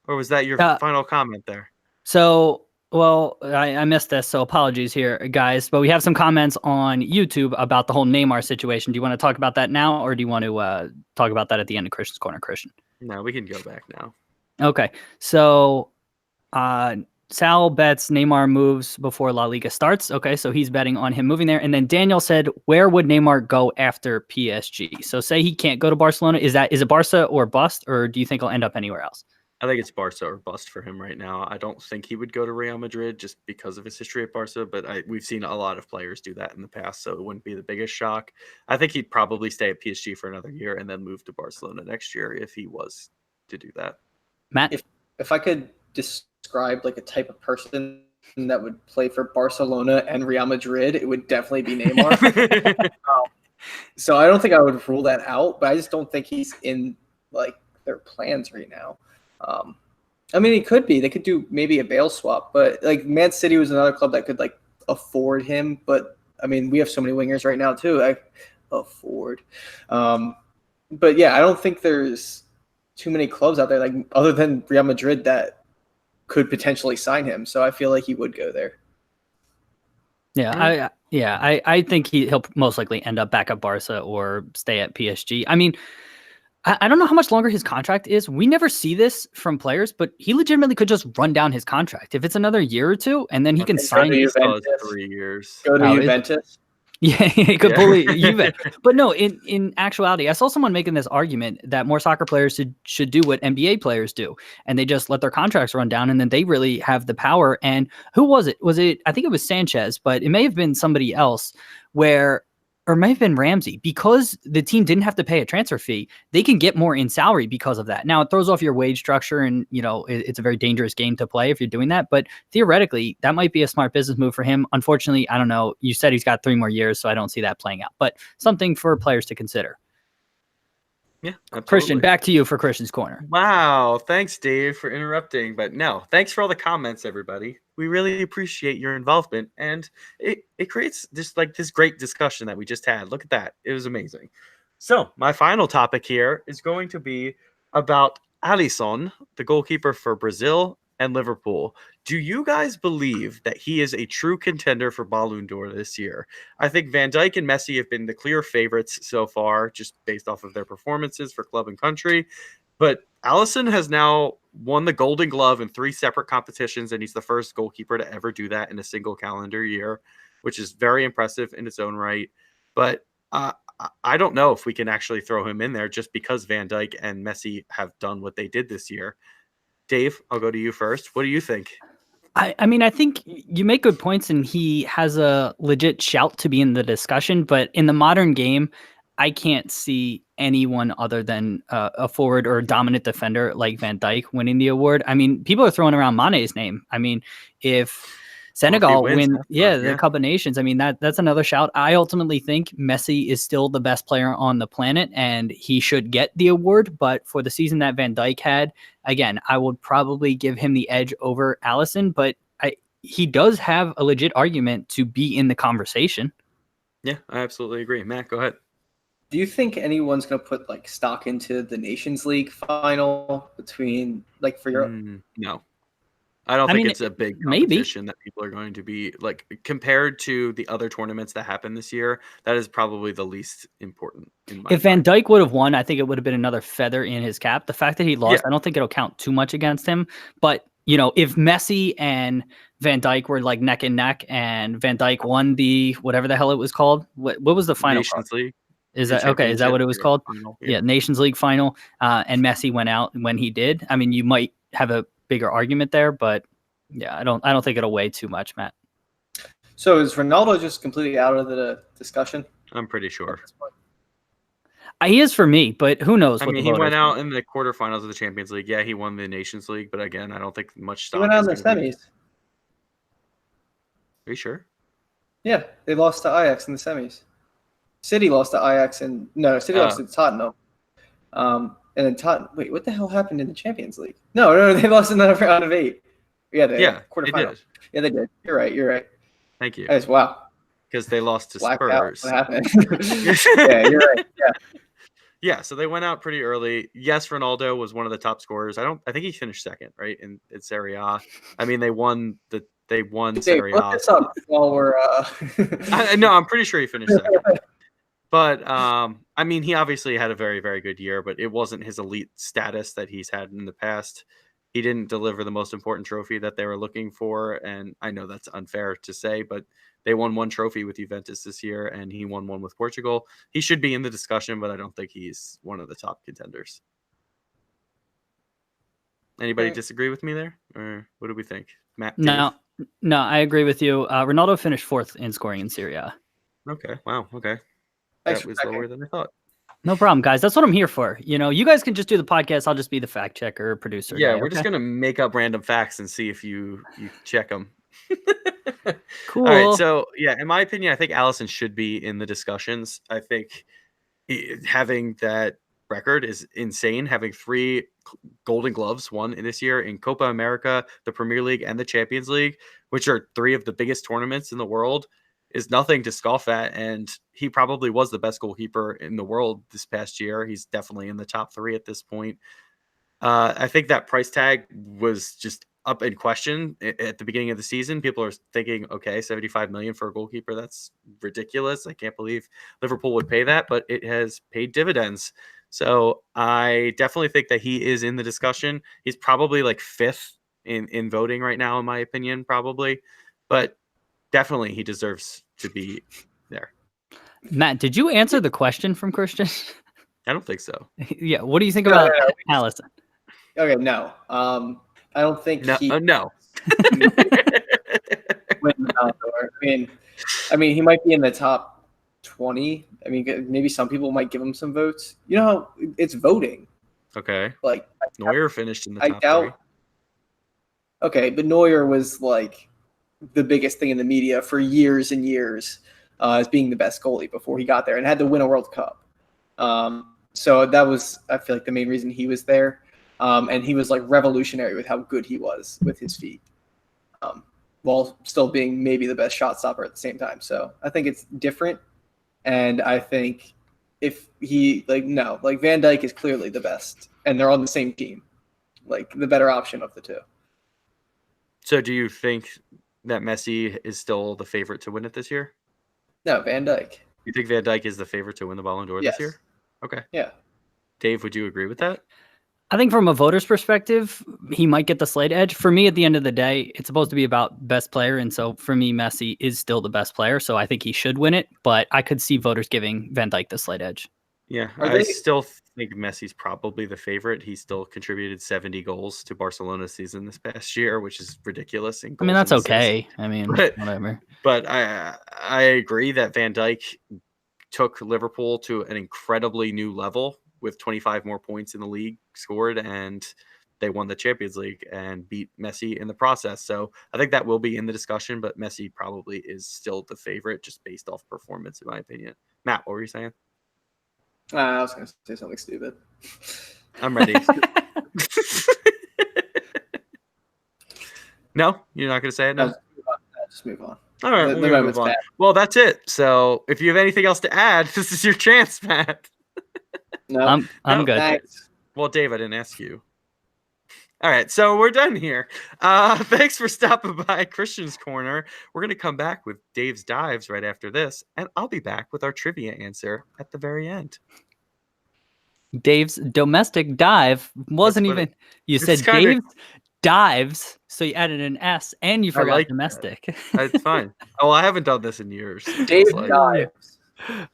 Or was that your final comment there? So... Well, I missed this, so apologies here, guys. But we have some comments on YouTube about the whole Neymar situation. Do you want to talk about that now, or do you want to talk about that at the end of Christian's Corner, Christian? No, we can go back now. Okay. So Sal bets Neymar moves before La Liga starts. Okay, so he's betting on him moving there. And then Daniel said, where would Neymar go after PSG? So say he can't go to Barcelona. Is it Barca or bust, or do you think he'll end up anywhere else? I think it's Barca or bust for him right now. I don't think he would go to Real Madrid just because of his history at Barca, but we've seen a lot of players do that in the past, so it wouldn't be the biggest shock. I think he'd probably stay at PSG for another year and then move to Barcelona next year if he was to do that. Matt? If I could describe like a type of person that would play for Barcelona and Real Madrid, it would definitely be Neymar. So I don't think I would rule that out, but I just don't think he's in like their plans right now. I mean, it could be. They could do maybe a Bale swap, but like Man City was another club that could like afford him. But I mean, we have so many wingers right now too. But yeah, I don't think there's too many clubs out there like other than Real Madrid that could potentially sign him. So I feel like he would go there. Yeah, I think he'll most likely end up back at Barca or stay at PSG. I mean, I don't know how much longer his contract is. We never see this from players, but he legitimately could just run down his contract. If it's another year or two, and then he can sign it. 3 years. Go to Juventus. Yeah, he could bully Juventus. But no, in actuality, I saw someone making this argument that more soccer players should do what NBA players do, and they just let their contracts run down, and then they really have the power. And who was it? I think it was Sanchez, but it may have been somebody else or it might have been Ramsey, because the team didn't have to pay a transfer fee. They can get more in salary because of that. Now it throws off your wage structure, and it's a very dangerous game to play if you're doing that. But theoretically, that might be a smart business move for him. Unfortunately, I don't know. You said he's got 3 more years, so I don't see that playing out. But something for players to consider. Yeah, absolutely. Christian, back to you for Christian's Corner. Wow, thanks, Dave, for interrupting. But no, thanks for all the comments, everybody. We really appreciate your involvement, and it creates this great discussion that we just had. Look at that. It was amazing. So my final topic here is going to be about Alisson, the goalkeeper for Brazil and Liverpool. Do you guys believe that he is a true contender for Ballon d'Or this year? I think Van Dijk and Messi have been the clear favorites so far, just based off of their performances for club and country. But Alisson has now won the Golden Glove in 3 separate competitions, and he's the first goalkeeper to ever do that in a single calendar year, which is very impressive in its own right. But I don't know if we can actually throw him in there just because Van Dijk and Messi have done what they did this year. Dave, I'll go to you first. What do you think? I mean, I think you make good points, and he has a legit shout to be in the discussion. But in the modern game, I can't see anyone other than a forward or a dominant defender like Van Dijk winning the award. I mean, people are throwing around Mane's name. I mean, if Senegal win the Cup of Nations, I mean, that's another shout. I ultimately think Messi is still the best player on the planet, and he should get the award. But for the season that Van Dijk had, again, I would probably give him the edge over Alisson. But he does have a legit argument to be in the conversation. Yeah, I absolutely agree. Matt, go ahead. Do you think anyone's going to put like stock into the Nations League final between like for Europe? No. I don't think it's a big competition that people are going to be like compared to the other tournaments that happened this year. That is probably the least important. If Van Dijk would have won, I think it would have been another feather in his cap. The fact that he lost, I don't think it'll count too much against him. But if Messi and Van Dijk were like neck and neck, and Van Dijk won the whatever the hell it was called, what was the final? Nations League. Is that okay? Is that what it was called? Final, yeah, Nations League final. And Messi went out when he did. I mean, you might have a bigger argument there, but yeah, I don't think it'll weigh too much, Matt. So is Ronaldo just completely out of the discussion? I'm pretty sure. He is for me, but who knows? I mean, he went out in the quarterfinals of the Champions League. Yeah, he won the Nations League, but again, I don't think much stock. He went out in the semis. Are you sure? Yeah, they lost to Ajax in the semis. City lost to Ajax, City lost to Tottenham. And then Tottenham. Wait, what the hell happened in the Champions League? No, they lost in the round of 8. Yeah, quarterfinal. Yeah, they did. You're right. Thank you. Wow. Because they lost to Blacked Spurs. What happened? Yeah, you're right. Yeah. Yeah, so they went out pretty early. Yes, Ronaldo was one of the top scorers. I think he finished second, right? In Serie A. I mean, they won Serie A. Look this up while we're No, I'm pretty sure he finished second. But I mean, he obviously had a very, very good year, but it wasn't his elite status that he's had in the past. He didn't deliver the most important trophy that they were looking for, and I know that's unfair to say, but they won one trophy with Juventus this year, and he won one with Portugal. He should be in the discussion, but I don't think he's one of the top contenders. Anybody disagree with me there, or what do we think, Matt? No, I agree with you. Ronaldo finished 4th in scoring in Serie A. Okay, wow, okay. That was lower than I thought. No problem, guys. That's what I'm here for. You guys can just do the podcast. I'll just be the fact checker, producer. Yeah, we're just going to make up random facts and see if you check them. Cool. All right, so, yeah, in my opinion, I think Alisson should be in the discussions. I think having that record is insane. Having 3 Golden Gloves won in this year in Copa America, the Premier League, and the Champions League, which are 3 of the biggest tournaments in the world, is nothing to scoff at, and he probably was the best goalkeeper in the world this past year. He's definitely in the top 3 at this point. I think that price tag was just up in question at the beginning of the season. People are thinking, okay, 75 million for a goalkeeper, that's ridiculous. I can't believe Liverpool would pay that, but it has paid dividends. So I definitely think that he is in the discussion. He's probably like 5th in voting right now, in my opinion, probably, but definitely he deserves to be there. Matt, did you answer the question from Christian? I don't think so. Yeah. What do you think about Alisson? Okay, no. I don't think no. No. I mean, he might be in the top 20. I mean, maybe some people might give him some votes. You know how it's voting. Okay. Like Neuer finished in the top 3. Okay, but Neuer was like the biggest thing in the media for years and years as being the best goalie before he got there and had to win a World Cup. So that was, I feel like, the main reason he was there. And he was like revolutionary with how good he was with his feet, while still being maybe the best shot stopper at the same time. So I think it's different. And I think if he Van Dijk is clearly the best and they're on the same team, like the better option of the 2. So do you think that Messi is still the favorite to win it this year? No, Van Dijk. You think Van Dijk is the favorite to win the Ballon d'Or this year? Okay. Yeah. Dave, would you agree with that? I think from a voter's perspective, he might get the slight edge. For me, at the end of the day, it's supposed to be about best player. And so for me, Messi is still the best player. So I think he should win it. But I could see voters giving Van Dijk the slight edge. Yeah, I still think Messi's probably the favorite. He still contributed 70 goals to Barcelona's season this past year, which is ridiculous. I mean, that's okay. I mean, whatever. But I agree that Van Dijk took Liverpool to an incredibly new level with 25 more points in the league scored, and they won the Champions League and beat Messi in the process. So I think that will be in the discussion, but Messi probably is still the favorite just based off performance, in my opinion. Matt, what were you saying? I was going to say something stupid. I'm ready. No, you're not going to say it? No. just move on. All right, The we're gonna moment's move on. bad. Well, that's it. So if you have anything else to add, this is your chance, Matt. No, I'm No, good. thanks. Well, Dave, I didn't ask you. All right, so we're done here. Thanks for stopping by Christian's Corner. We're going to come back with Dave's Dives right after this, and I'll be back with our trivia answer at the very end. Dave's domestic dive wasn't That's what even. You it's said kinda- Dave's dives, so you added an S and you I forgot like that. domestic. It's fine. Oh, I haven't done this in years. it Dave feels like. dives.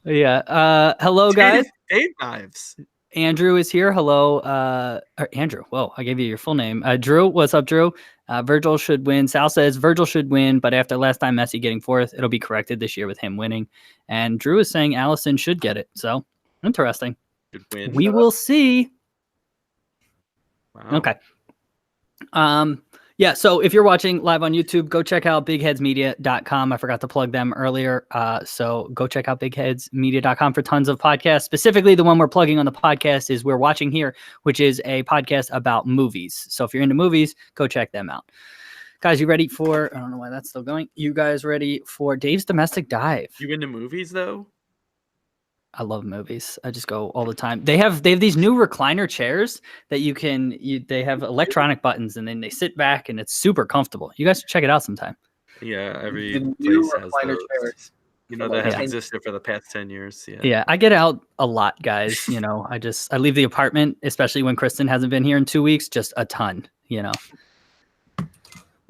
Yeah. Hello, guys. Dave Dives. Andrew is here. Hello, Andrew. Whoa, I gave you your full name. Drew, what's up, Drew? Virgil should win. Sal says Virgil should win, but after last time Messi getting fourth, it'll be corrected this year with him winning. And Drew is saying Alisson should get it. So interesting. Should win. We will see. Wow. Okay. Yeah, so if you're watching live on YouTube, go check out bigheadsmedia.com. I forgot to plug them earlier. So go check out bigheadsmedia.com for tons of podcasts. Specifically, the one we're plugging on the podcast is We're Watching Here, which is a podcast about movies. So if you're into movies, go check them out. Guys, you ready for, I don't know why that's still going. You guys ready for Dave's domestic dive? You into movies though? I love movies. I just go all the time. They have these new recliner chairs that they have electronic buttons and then they sit back and it's super comfortable. You guys should check it out sometime. Yeah, every The new place has recliner those. chairs. You know, that has existed for the past 10 years. Yeah. Yeah, I get out a lot, guys. I leave the apartment, especially when Kristen hasn't been here in 2 weeks, just a ton,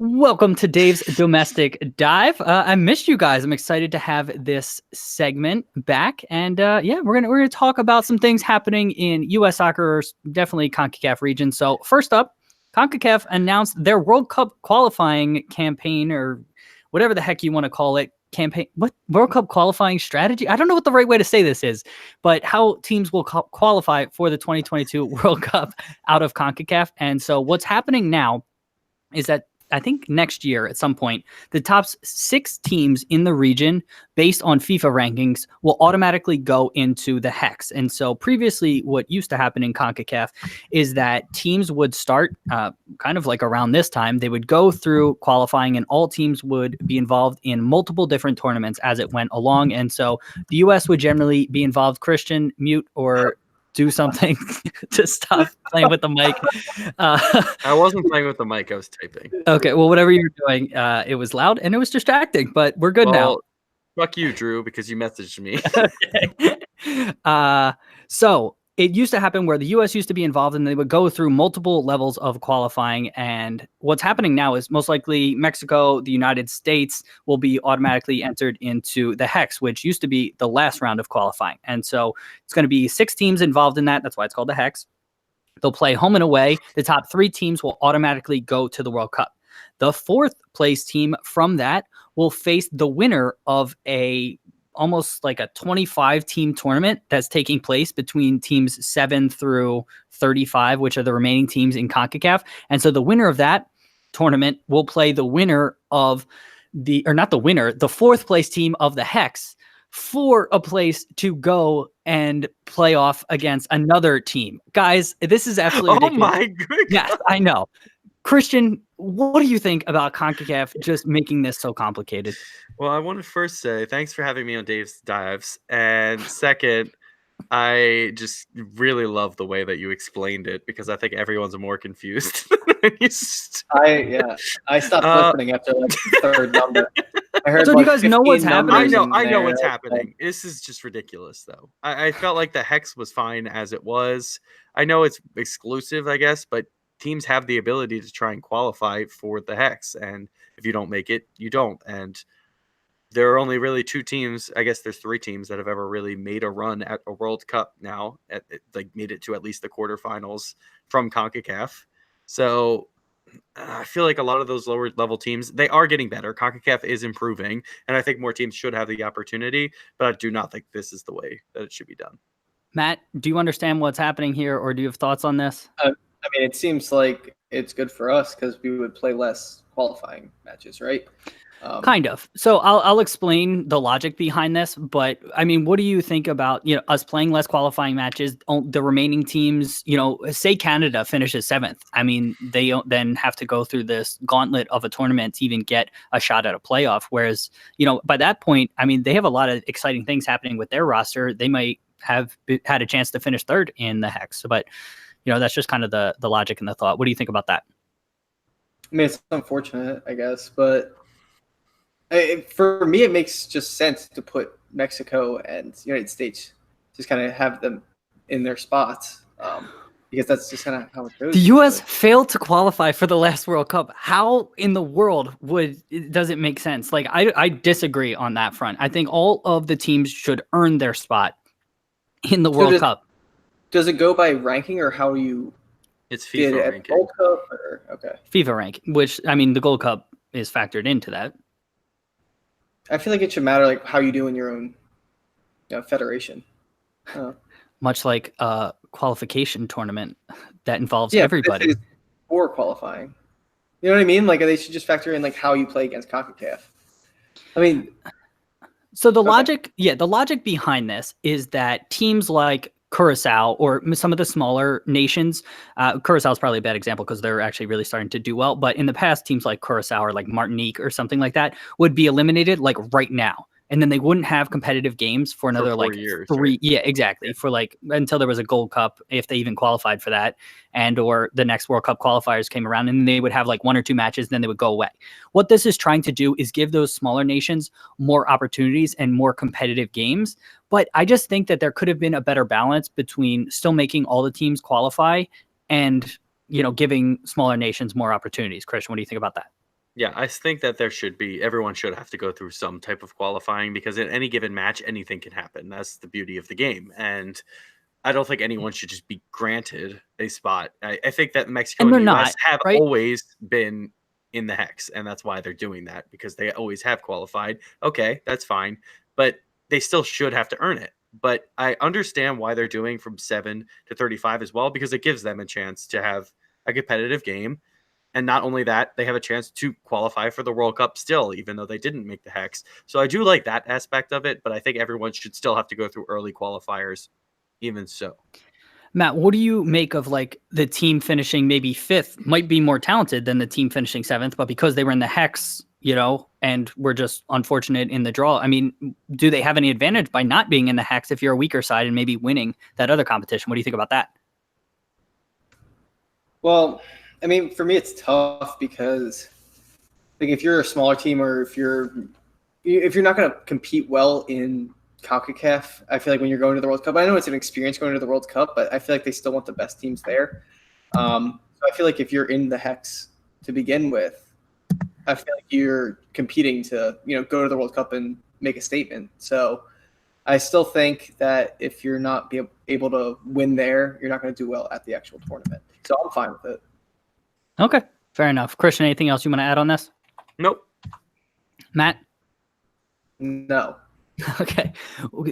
Welcome to Dave's Domestic Dive. I missed you guys. I'm excited to have this segment back. And we're gonna talk about some things happening in U.S. soccer, or definitely CONCACAF region. So first up, CONCACAF announced their World Cup qualifying campaign, or whatever the heck you want to call it. What World Cup qualifying strategy? I don't know what the right way to say this is, but how teams will qualify for the 2022 World Cup out of CONCACAF. And so what's happening now is that I think next year at some point, the top 6 teams in the region based on FIFA rankings will automatically go into the Hex. And so previously what used to happen in CONCACAF is that teams would start kind of like around this time, they would go through qualifying and all teams would be involved in multiple different tournaments as it went along. And so the US would generally be involved. Christian, mute or do something to stop playing with the mic. I wasn't playing with the mic. I was typing. Okay, well, whatever you're doing, it was loud and it was distracting, but we're good now. Fuck you, Drew, because you messaged me. Okay. So it used to happen where the U.S. used to be involved and they would go through multiple levels of qualifying. And what's happening now is most likely Mexico, the United States will be automatically entered into the Hex, which used to be the last round of qualifying. And so it's going to be 6 teams involved in that. That's why it's called the Hex. They'll play home and away. The top 3 teams will automatically go to the World Cup. The 4th place team from that will face the winner of almost like a 25 team tournament that's taking place between teams 7 through 35, which are the remaining teams in CONCACAF. And so the winner of that tournament will play the winner of the 4th place team of the Hex for a place to go and play off against another team. Guys, this is absolutely ridiculous. My goodness. Yes, I know. Christian, what do you think about CONCACAF just making this so complicated? Well, I want to first say thanks for having me on Dave's Dives. And second, I just really love the way that you explained it because I think everyone's more confused than I used to. I stopped listening after like the 3rd number. I heard so do you guys know what's happening? I know what's happening. This is just ridiculous, though. I felt like the Hex was fine as it was. I know it's exclusive, I guess, but teams have the ability to try and qualify for the Hex. And if you don't make it, you don't. And there are only really 2 teams. I guess there's 3 teams that have ever really made a run at a World Cup now, made it to at least the quarterfinals from CONCACAF. So I feel like a lot of those lower level teams, they are getting better. CONCACAF is improving, and I think more teams should have the opportunity, but I do not think this is the way that it should be done. Matt, do you understand what's happening here, or do you have thoughts on this? I mean, it seems like it's good for us because we would play less qualifying matches, right? Kind of. So I'll explain the logic behind this, but I mean, what do you think about, us playing less qualifying matches, the remaining teams, say Canada finishes 7th. I mean, they then have to go through this gauntlet of a tournament to even get a shot at a playoff. Whereas, by that point, I mean, they have a lot of exciting things happening with their roster. They might have had a chance to finish 3rd in the Hex, but that's just kind of the logic and the thought. What do you think about that? I mean, it's unfortunate, I guess, but for me, it makes just sense to put Mexico and United States, just kind of have them in their spots, because that's just kind of how it goes. The U.S. failed to qualify for the last World Cup. How in the world does it make sense? Like, I disagree on that front. I think all of the teams should earn their spot in the World Cup. Does it go by ranking, or how you? It's FIFA ranking. World Cup, or okay. FIFA ranking, which I mean, the Gold Cup is factored into that. I feel like it should matter, like how you do in your own, federation. Much like a qualification tournament that involves everybody. For qualifying, you know what I mean? Like, they should just factor in like how you play against CONCACAF. I mean, so the logic behind this is that teams like Curacao or some of the smaller nations, Curacao is probably a bad example because they're actually really starting to do well. But in the past, teams like Curacao or like Martinique or something like that would be eliminated like right now. And then they wouldn't have competitive games for another 4 years, 3. Right? Yeah, exactly. For like until there was a Gold Cup, if they even qualified for that, and or the next World Cup qualifiers came around, and they would have like 1 or 2 matches, and then they would go away. What this is trying to do is give those smaller nations more opportunities and more competitive games. But I just think that there could have been a better balance between still making all the teams qualify and, giving smaller nations more opportunities. Christian, what do you think about that? Yeah, I think that everyone should have to go through some type of qualifying, because in any given match, anything can happen. That's the beauty of the game. And I don't think anyone should just be granted a spot. I think that Mexico and the US have always been in the Hex, and that's why they're doing that, because they always have qualified. Okay, that's fine. But they still should have to earn it. But I understand why they're doing from 7 to 35 as well, because it gives them a chance to have a competitive game. And not only that, they have a chance to qualify for the World Cup still, even though they didn't make the Hex. So I do like that aspect of it, but I think everyone should still have to go through early qualifiers, even so. Matt, what do you make of like the team finishing maybe 5th might be more talented than the team finishing 7th, but because they were in the Hex, and we're just unfortunate in the draw. I mean, do they have any advantage by not being in the Hex if you're a weaker side and maybe winning that other competition? What do you think about that? Well, I mean, for me, it's tough because, like, if you're a smaller team, or if you're not going to compete well in CONCACAF, I feel like when you're going to the World Cup, I know it's an experience going to the World Cup, but I feel like they still want the best teams there. So I feel like if you're in the Hex to begin with, I feel like you're competing to, go to the World Cup and make a statement. So I still think that if you're not able to win there, you're not going to do well at the actual tournament. So I'm fine with it. Okay, fair enough. Christian, anything else you want to add on this? Nope. Matt? No. Okay,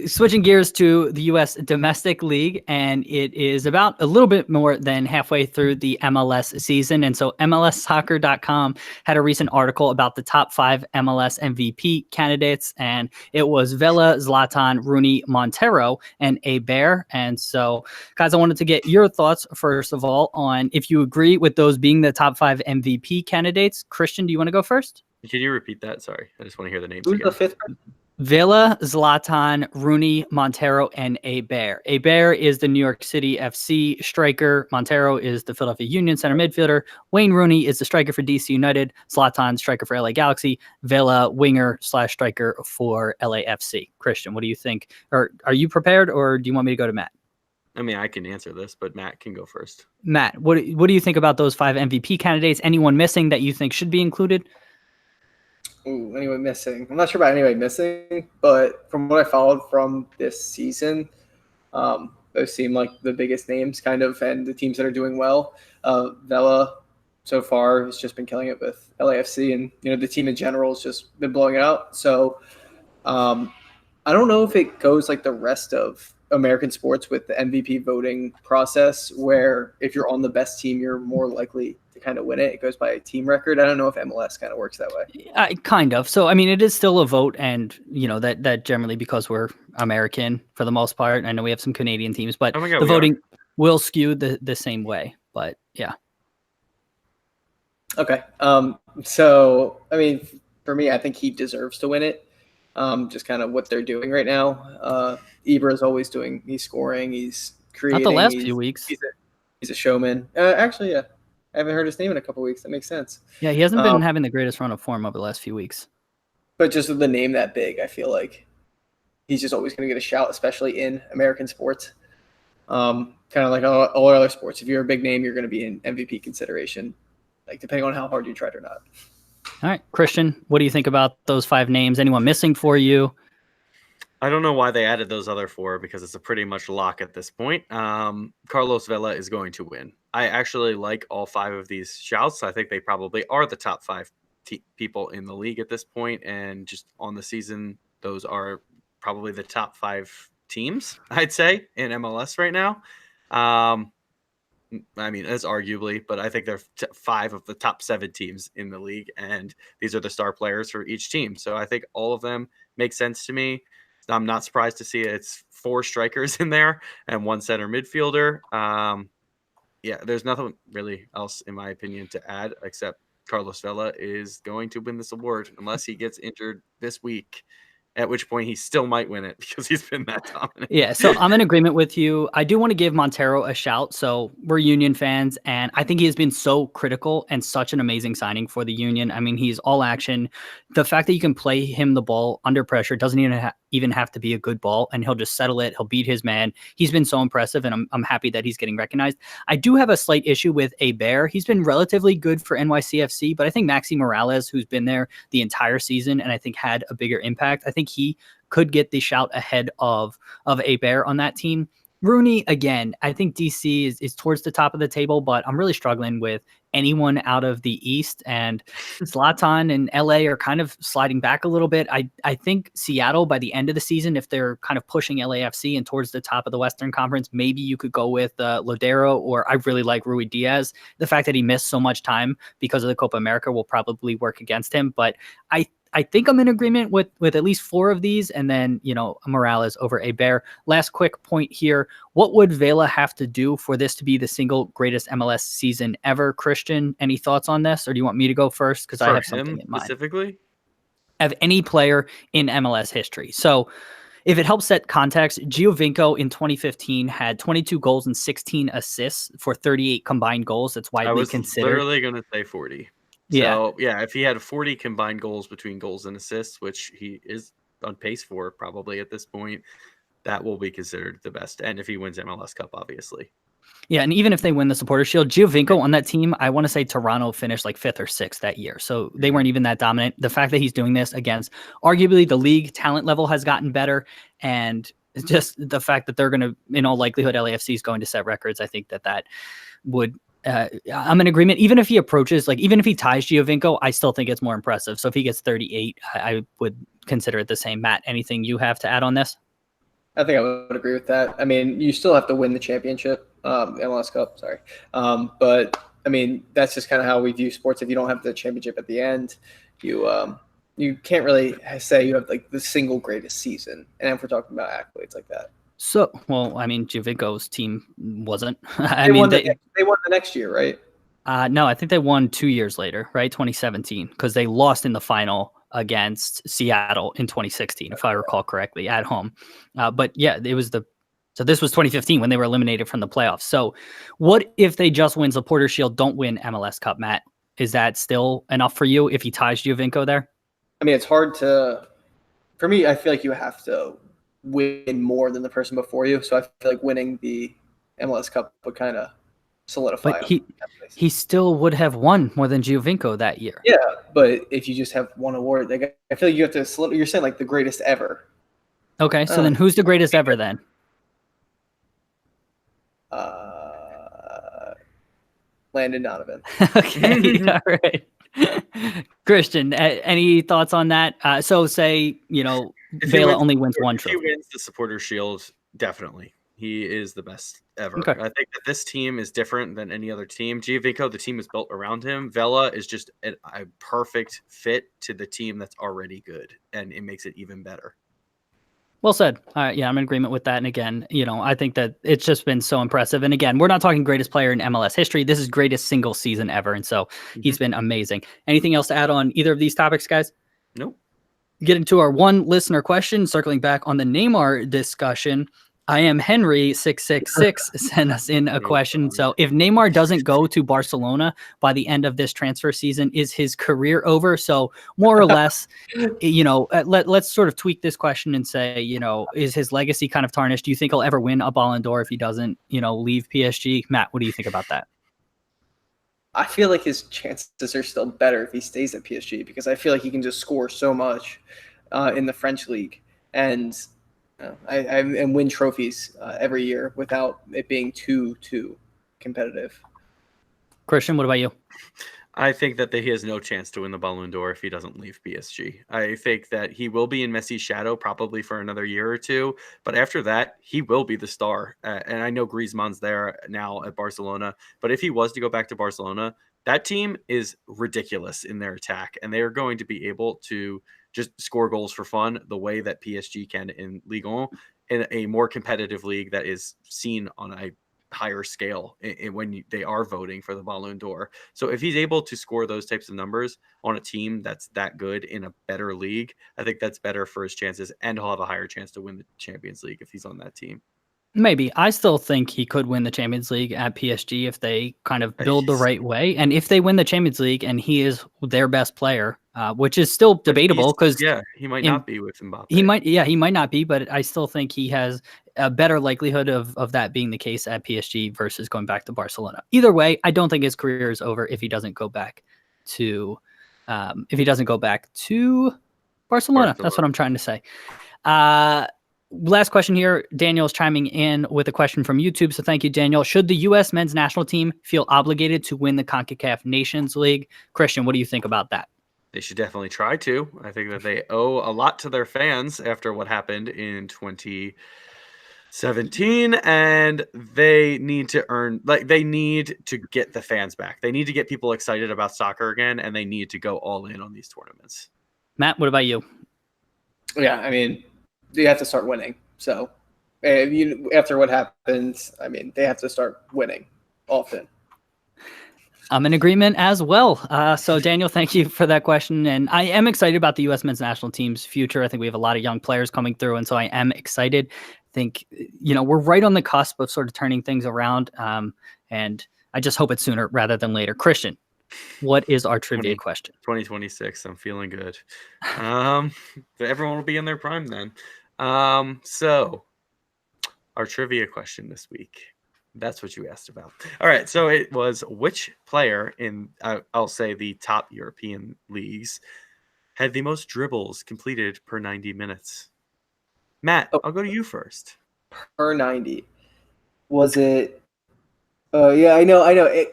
switching gears to the U.S. Domestic League, and it is about a little bit more than halfway through the MLS season. And so MLSsoccer.com had a recent article about the top 5 MLS MVP candidates, and it was Vela, Zlatan, Rooney, Montero, and Bear. And so, guys, I wanted to get your thoughts, first of all, on if you agree with those being the top 5 MVP candidates. Christian, do you want to go first? Can you repeat that? Sorry, I just want to hear the names Who's again. the 5th person? Vela, Zlatan, Rooney, Montero, and Bear. Bear is the New York City FC striker. Montero is the Philadelphia Union center midfielder. Wayne Rooney is the striker for DC United. Zlatan, striker for LA Galaxy. Vela, winger/striker for LAFC. Christian, what do you think? Or are you prepared, or do you want me to go to Matt? I mean, I can answer this, but Matt can go first. Matt, what do you think about those 5 MVP candidates? Anyone missing that you think should be included? Ooh, anyone missing? I'm not sure about anybody missing, but from what I followed from this season, those seem like the biggest names, kind of, and the teams that are doing well. Vela, so far, has just been killing it with LAFC, and the team in general has just been blowing it out. So, I don't know if it goes like the rest of American sports with the MVP voting process, where if you're on the best team, you're more likely to kind of win it. It goes by a team record. I don't know if MLS kind of works that way. Kind of. So, I mean, it is still a vote, and that generally, because we're American for the most part. I know we have some Canadian teams, but Oh my God, the voting will skew the same way. But yeah. Okay. So, I mean, for me, I think he deserves to win it. Just kind of what they're doing right now. Ibra is always he's scoring, he's creating. Not the last few weeks. He's a showman. Actually, yeah. I haven't heard his name in a couple weeks. That makes sense. Yeah, he hasn't been having the greatest run of form over the last few weeks. But just with the name that big, I feel like he's just always going to get a shout, especially in American sports. Kind of like all other sports. If you're a big name, you're going to be in MVP consideration, like depending on how hard you tried or not. All right, Christian, what do you think about those 5 names? Anyone missing for you? I don't know why they added those other 4 because it's a pretty much lock at this point. Carlos Vela is going to win. I actually like all 5 of these shouts. I think they probably are the top 5 people in the league at this point, and just on the season, those are probably the top 5 teams, I'd say, in MLS right now. I mean, that's arguably, but I think they're 5 of the top 7 teams in the league, and these are the star players for each team. So I think all of them make sense to me. I'm not surprised to see it's 4 strikers in there and 1 center midfielder. Yeah, there's nothing really else, in my opinion, to add except Carlos Vela is going to win this award unless he gets injured this week, at which point he still might win it because he's been that dominant. Yeah, so I'm in agreement with you. I do want to give Montero a shout. So we're Union fans, and I think he has been so critical and such an amazing signing for the Union. I mean, he's all action. The fact that you can play him the ball under pressure doesn't even have to be a good ball, and he'll just settle it. He'll beat his man. He's been so impressive, and I'm happy that he's getting recognized. I do have a slight issue with Bear. He's been relatively good for NYCFC, but I think Maxi Morales, who's been there the entire season and I think had a bigger impact, I think he could get the shout ahead of Bear on that team. Rooney, again, I think DC is towards the top of the table, but I'm really struggling with anyone out of the East, and Zlatan and LA are kind of sliding back a little bit. I think Seattle, by the end of the season, if they're kind of pushing LAFC and towards the top of the Western Conference, maybe you could go with Lodero, or I really like Rui Diaz. The fact that he missed so much time because of the Copa America will probably work against him, but I think I'm in agreement with at least 4 of these, and then, Morales over Bear. Last quick point here. What would Vela have to do for this to be the single greatest MLS season ever? Christian, any thoughts on this, or do you want me to go first? Because I have something in mind. Specifically? Of any player in MLS history. So if it helps set context, Giovinco in 2015 had 22 goals and 16 assists for 38 combined goals. That's widely considered. I was literally going to say 40. So, yeah, if he had 40 combined goals between goals and assists, which he is on pace for probably at this point, that will be considered the best. And if he wins MLS Cup, obviously. Yeah, and even if they win the Supporter Shield, Giovinco on that team, I want to say Toronto finished like 5th or 6th that year. So they weren't even that dominant. The fact that he's doing this against arguably the league talent level has gotten better, and just the fact that they're going to, in all likelihood, LAFC is going to set records, I think that would... I'm in agreement. Even if he approaches, even if he ties Giovinco, I still think it's more impressive. So if he gets 38, I would consider it the same. Matt, anything you have to add on this? I think I would agree with that. I mean, you still have to win the championship, MLS Cup, sorry. But, I mean, that's just kind of how we view sports. If you don't have the championship at the end, you can't really say you have, the single greatest season. And if we're talking about accolades like that. So, well, I mean, Giovinco's team wasn't. They won the next year, right? No, I think they won 2 years later, right? 2017, because they lost in the final against Seattle in 2016, if I recall correctly, at home. But yeah, so this was 2015 when they were eliminated from the playoffs. So what if they just win Supporter Shield, don't win MLS Cup, Matt? Is that still enough for you if he ties Giovinco there? I mean, it's hard for me, I feel like you have to win more than the person before you. So I feel like winning the MLS Cup would kind of solidify. But he still would have won more than Giovinco that year. Yeah, but if you just have one award, I feel like you have to. You're saying the greatest ever. Okay, so then who's the greatest ever then? Landon Donovan. Okay, all right. Christian, any thoughts on that? So say, Vela only wins one trophy. If he wins the Supporter Shield, definitely. He is the best ever. Okay. I think that this team is different than any other team. Giovinco, the team is built around him. Vela is just a perfect fit to the team that's already good, and it makes it even better. Well said. Yeah, I'm in agreement with that. And again, I think that it's just been so impressive. And again, we're not talking greatest player in MLS history. This is greatest single season ever. And so he's been amazing. Anything else to add on either of these topics, guys? Nope. Getting to our one listener question, circling back on the Neymar discussion. I am Henry 666 sent us in a question. So if Neymar doesn't go to Barcelona by the end of this transfer season, is his career over? So more or less, let's sort of tweak this question and say, is his legacy kind of tarnished? Do you think he'll ever win a Ballon d'Or if he doesn't, leave PSG? Matt, what do you think about that? I feel like his chances are still better if he stays at PSG because I feel like he can just score so much in the French league and win trophies every year without it being too competitive. Christian, what about you? I think that he has no chance to win the Ballon d'Or if he doesn't leave PSG. I think that he will be in Messi's shadow probably for another year or two, but after that, he will be the star. And I know Griezmann's there now at Barcelona, but if he was to go back to Barcelona, that team is ridiculous in their attack, and they are going to be able to just score goals for fun the way that PSG can in Ligue 1, in a more competitive league that is seen on a higher scale when they are voting for the Ballon d'Or. So if he's able to score those types of numbers on a team that's that good in a better league, I think that's better for his chances, and he'll have a higher chance to win the Champions League if he's on that team. Maybe. I still think he could win the Champions League at PSG if they kind of build the right way. And if they win the Champions League and he is their best player, which is still debatable because he might not be with Mbappe. He might not be, but I still think he has a better likelihood of that being the case at PSG versus going back to Barcelona. Either way, I don't think his career is over if he doesn't go back to Barcelona. That's what I'm trying to say. Last question here. Daniel's chiming in with a question from YouTube. So thank you, Daniel. Should the U.S. men's national team feel obligated to win the CONCACAF Nations League? Christian, what do you think about that? They should definitely try to. I think that they owe a lot to their fans after what happened in 2017, and they need to they need to get the fans back. They need to get people excited about soccer again, and they need to go all in on these tournaments. Matt, what about you? Yeah, I mean, you have to start winning. So after what happened, I mean, they have to start winning often. I'm in agreement as well. So Daniel, thank you for that question. And I am excited about the U.S. men's national team's future. I think we have a lot of young players coming through. And so I am excited. I think, we're right on the cusp of sort of turning things around. And I just hope it's sooner rather than later. Christian, what is our trivia question? 2026. I'm feeling good. Everyone will be in their prime then. So our trivia question this week. That's what you asked about. All right. So it was, which player in, I'll say, the top European leagues had the most dribbles completed per 90 minutes? Matt, I'll go to you first. Per 90. Was it? Yeah, I know.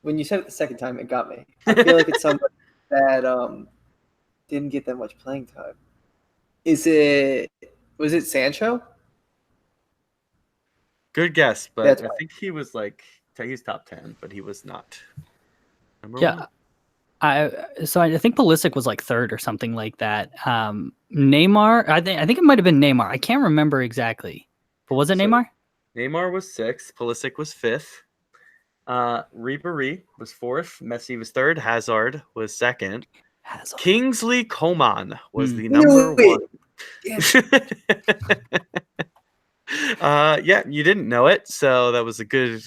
When you said it the second time, it got me. I feel like it's somebody that didn't get that much playing time. Was it Sancho? Good guess, but I think he was he's top 10, but he was not. Yeah. I think Pulisic was like third or something like that. Neymar, I think it might have been Neymar. I can't remember exactly. But was it Neymar? Neymar was sixth. Pulisic was fifth. Ribéry was fourth. Messi was third. Hazard was second. Kingsley Coman was the number one. Yeah, you didn't know it, so that was a good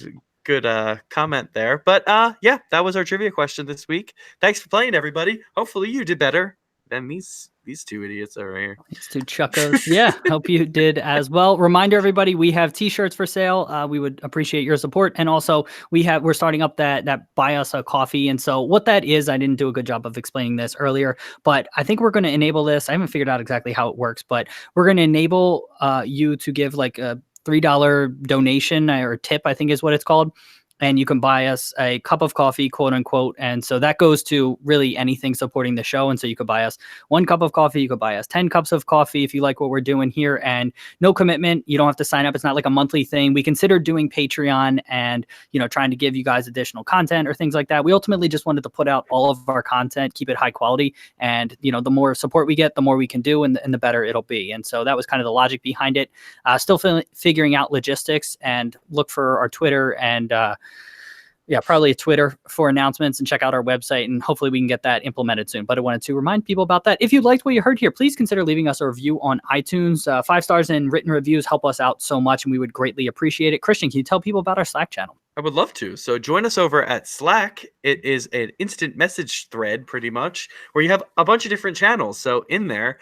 comment there. But yeah, that was our trivia question this week. Thanks for playing, everybody. Hopefully you did better than these two idiots over here. These two chuckos. Yeah, hope you did as well. Reminder, everybody, we have t-shirts for sale. We would appreciate your support. And also we're starting up that buy us a coffee. And so what that is, I didn't do a good job of explaining this earlier, but I think we're going to enable this. I haven't figured out exactly how it works, but we're going to enable you to give like a $3 donation or tip, I think is what it's called. and you can buy us a cup of coffee, quote unquote. And so that goes to really anything supporting the show. And so you could buy us 1 cup of coffee. You could buy us 10 cups of coffee if you like what we're doing here. And no commitment. You don't have to sign up. It's not like a monthly thing. We consider doing Patreon and, trying to give you guys additional content or things like that. We ultimately just wanted to put out all of our content, keep it high quality. And, the more support we get, the more we can do and the better it'll be. And so that was kind of the logic behind it. Still figuring out logistics, and look for our Twitter and, probably Twitter for announcements, and check out our website, and hopefully we can get that implemented soon. But I wanted to remind people about that. If you liked what you heard here, please consider leaving us a review on iTunes. 5 stars and written reviews help us out so much, and we would greatly appreciate it. Christian, can you tell people about our Slack channel? I would love to. So join us over at Slack. It is an instant message thread, pretty much, where you have a bunch of different channels. So in there,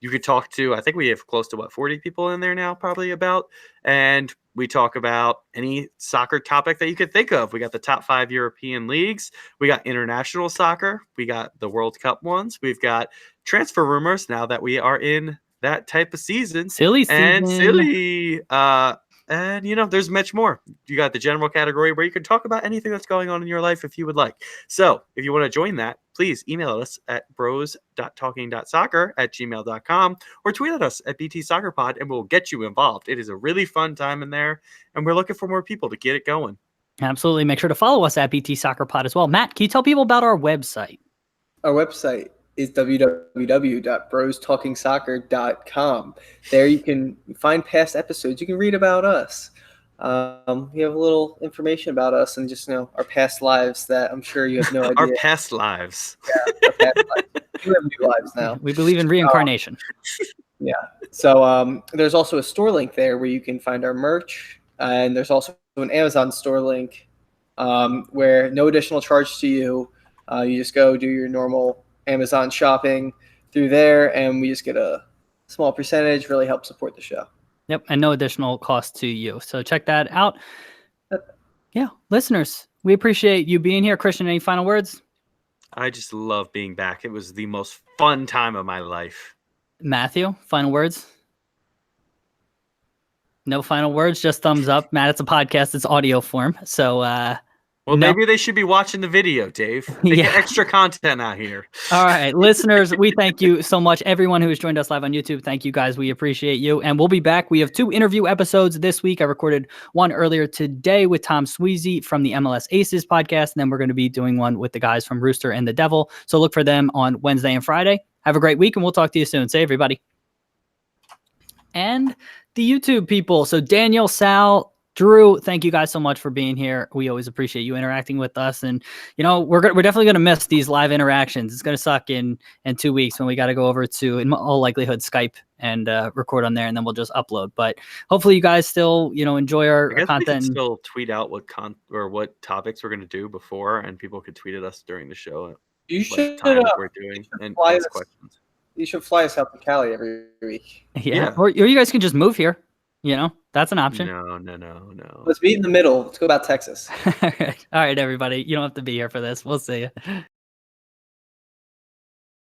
you could talk to, I think we have close to 40 people in there now, probably about. And we talk about any soccer topic that you could think of. We got the top 5 European leagues. We got international soccer. We got the World Cup ones. We've got transfer rumors now that we are in that type of season. Silly season. And there's much more. You got the general category where you can talk about anything that's going on in your life if you would like. So if you want to join that, please email us at bros.talking.soccer@gmail.com or tweet at us at BTSoccerPod, and we'll get you involved. It is a really fun time in there, and we're looking for more people to get it going. Absolutely. Make sure to follow us at BTSoccerPod as well. Matt, can you tell people about our website? Our website is www.brostalkingsoccer.com. There you can find past episodes. You can read about us. We have a little information about us and just our past lives that I'm sure you have no idea. Our past lives. Yeah, our past lives. We have new lives now. We believe in reincarnation. Yeah. So there's also a store link there where you can find our merch, and there's also an Amazon store link where no additional charge to you. You just go do your normal Amazon shopping through there, and we just get a small percentage. Really help support the show. Yep, and no additional cost to you. So check that out. Yeah, listeners, we appreciate you being here. Christian, any final words? I just love being back. It was the most fun time of my life. Matthew, final words? No final words, just thumbs up. Matt, it's a podcast. It's audio form. So, maybe they should be watching the video, Dave. They get extra content out here. All right, listeners, we thank you so much. Everyone who has joined us live on YouTube, thank you guys. We appreciate you. And we'll be back. We have 2 interview episodes this week. I recorded one earlier today with Tom Sweezy from the MLS Aces podcast. And then we're going to be doing one with the guys from Rooster and the Devil. So look for them on Wednesday and Friday. Have a great week, and we'll talk to you soon. Say, everybody. And the YouTube people. So Daniel, Sal, Drew, thank you guys so much for being here. We always appreciate you interacting with us. And, we're definitely going to miss these live interactions. It's going to suck in 2 weeks when we got to go over to, in all likelihood, Skype and record on there, and then we'll just upload. But hopefully you guys still, enjoy our content. We can still tweet out what topics we're going to do before, and people could tweet at us during the show. You should we're doing and ask questions. You should fly us out to Cali every week. Yeah. Or you guys can just move here. That's an option. No. Let's meet in the middle. Let's go about Texas. All right, everybody. You don't have to be here for this. We'll see you.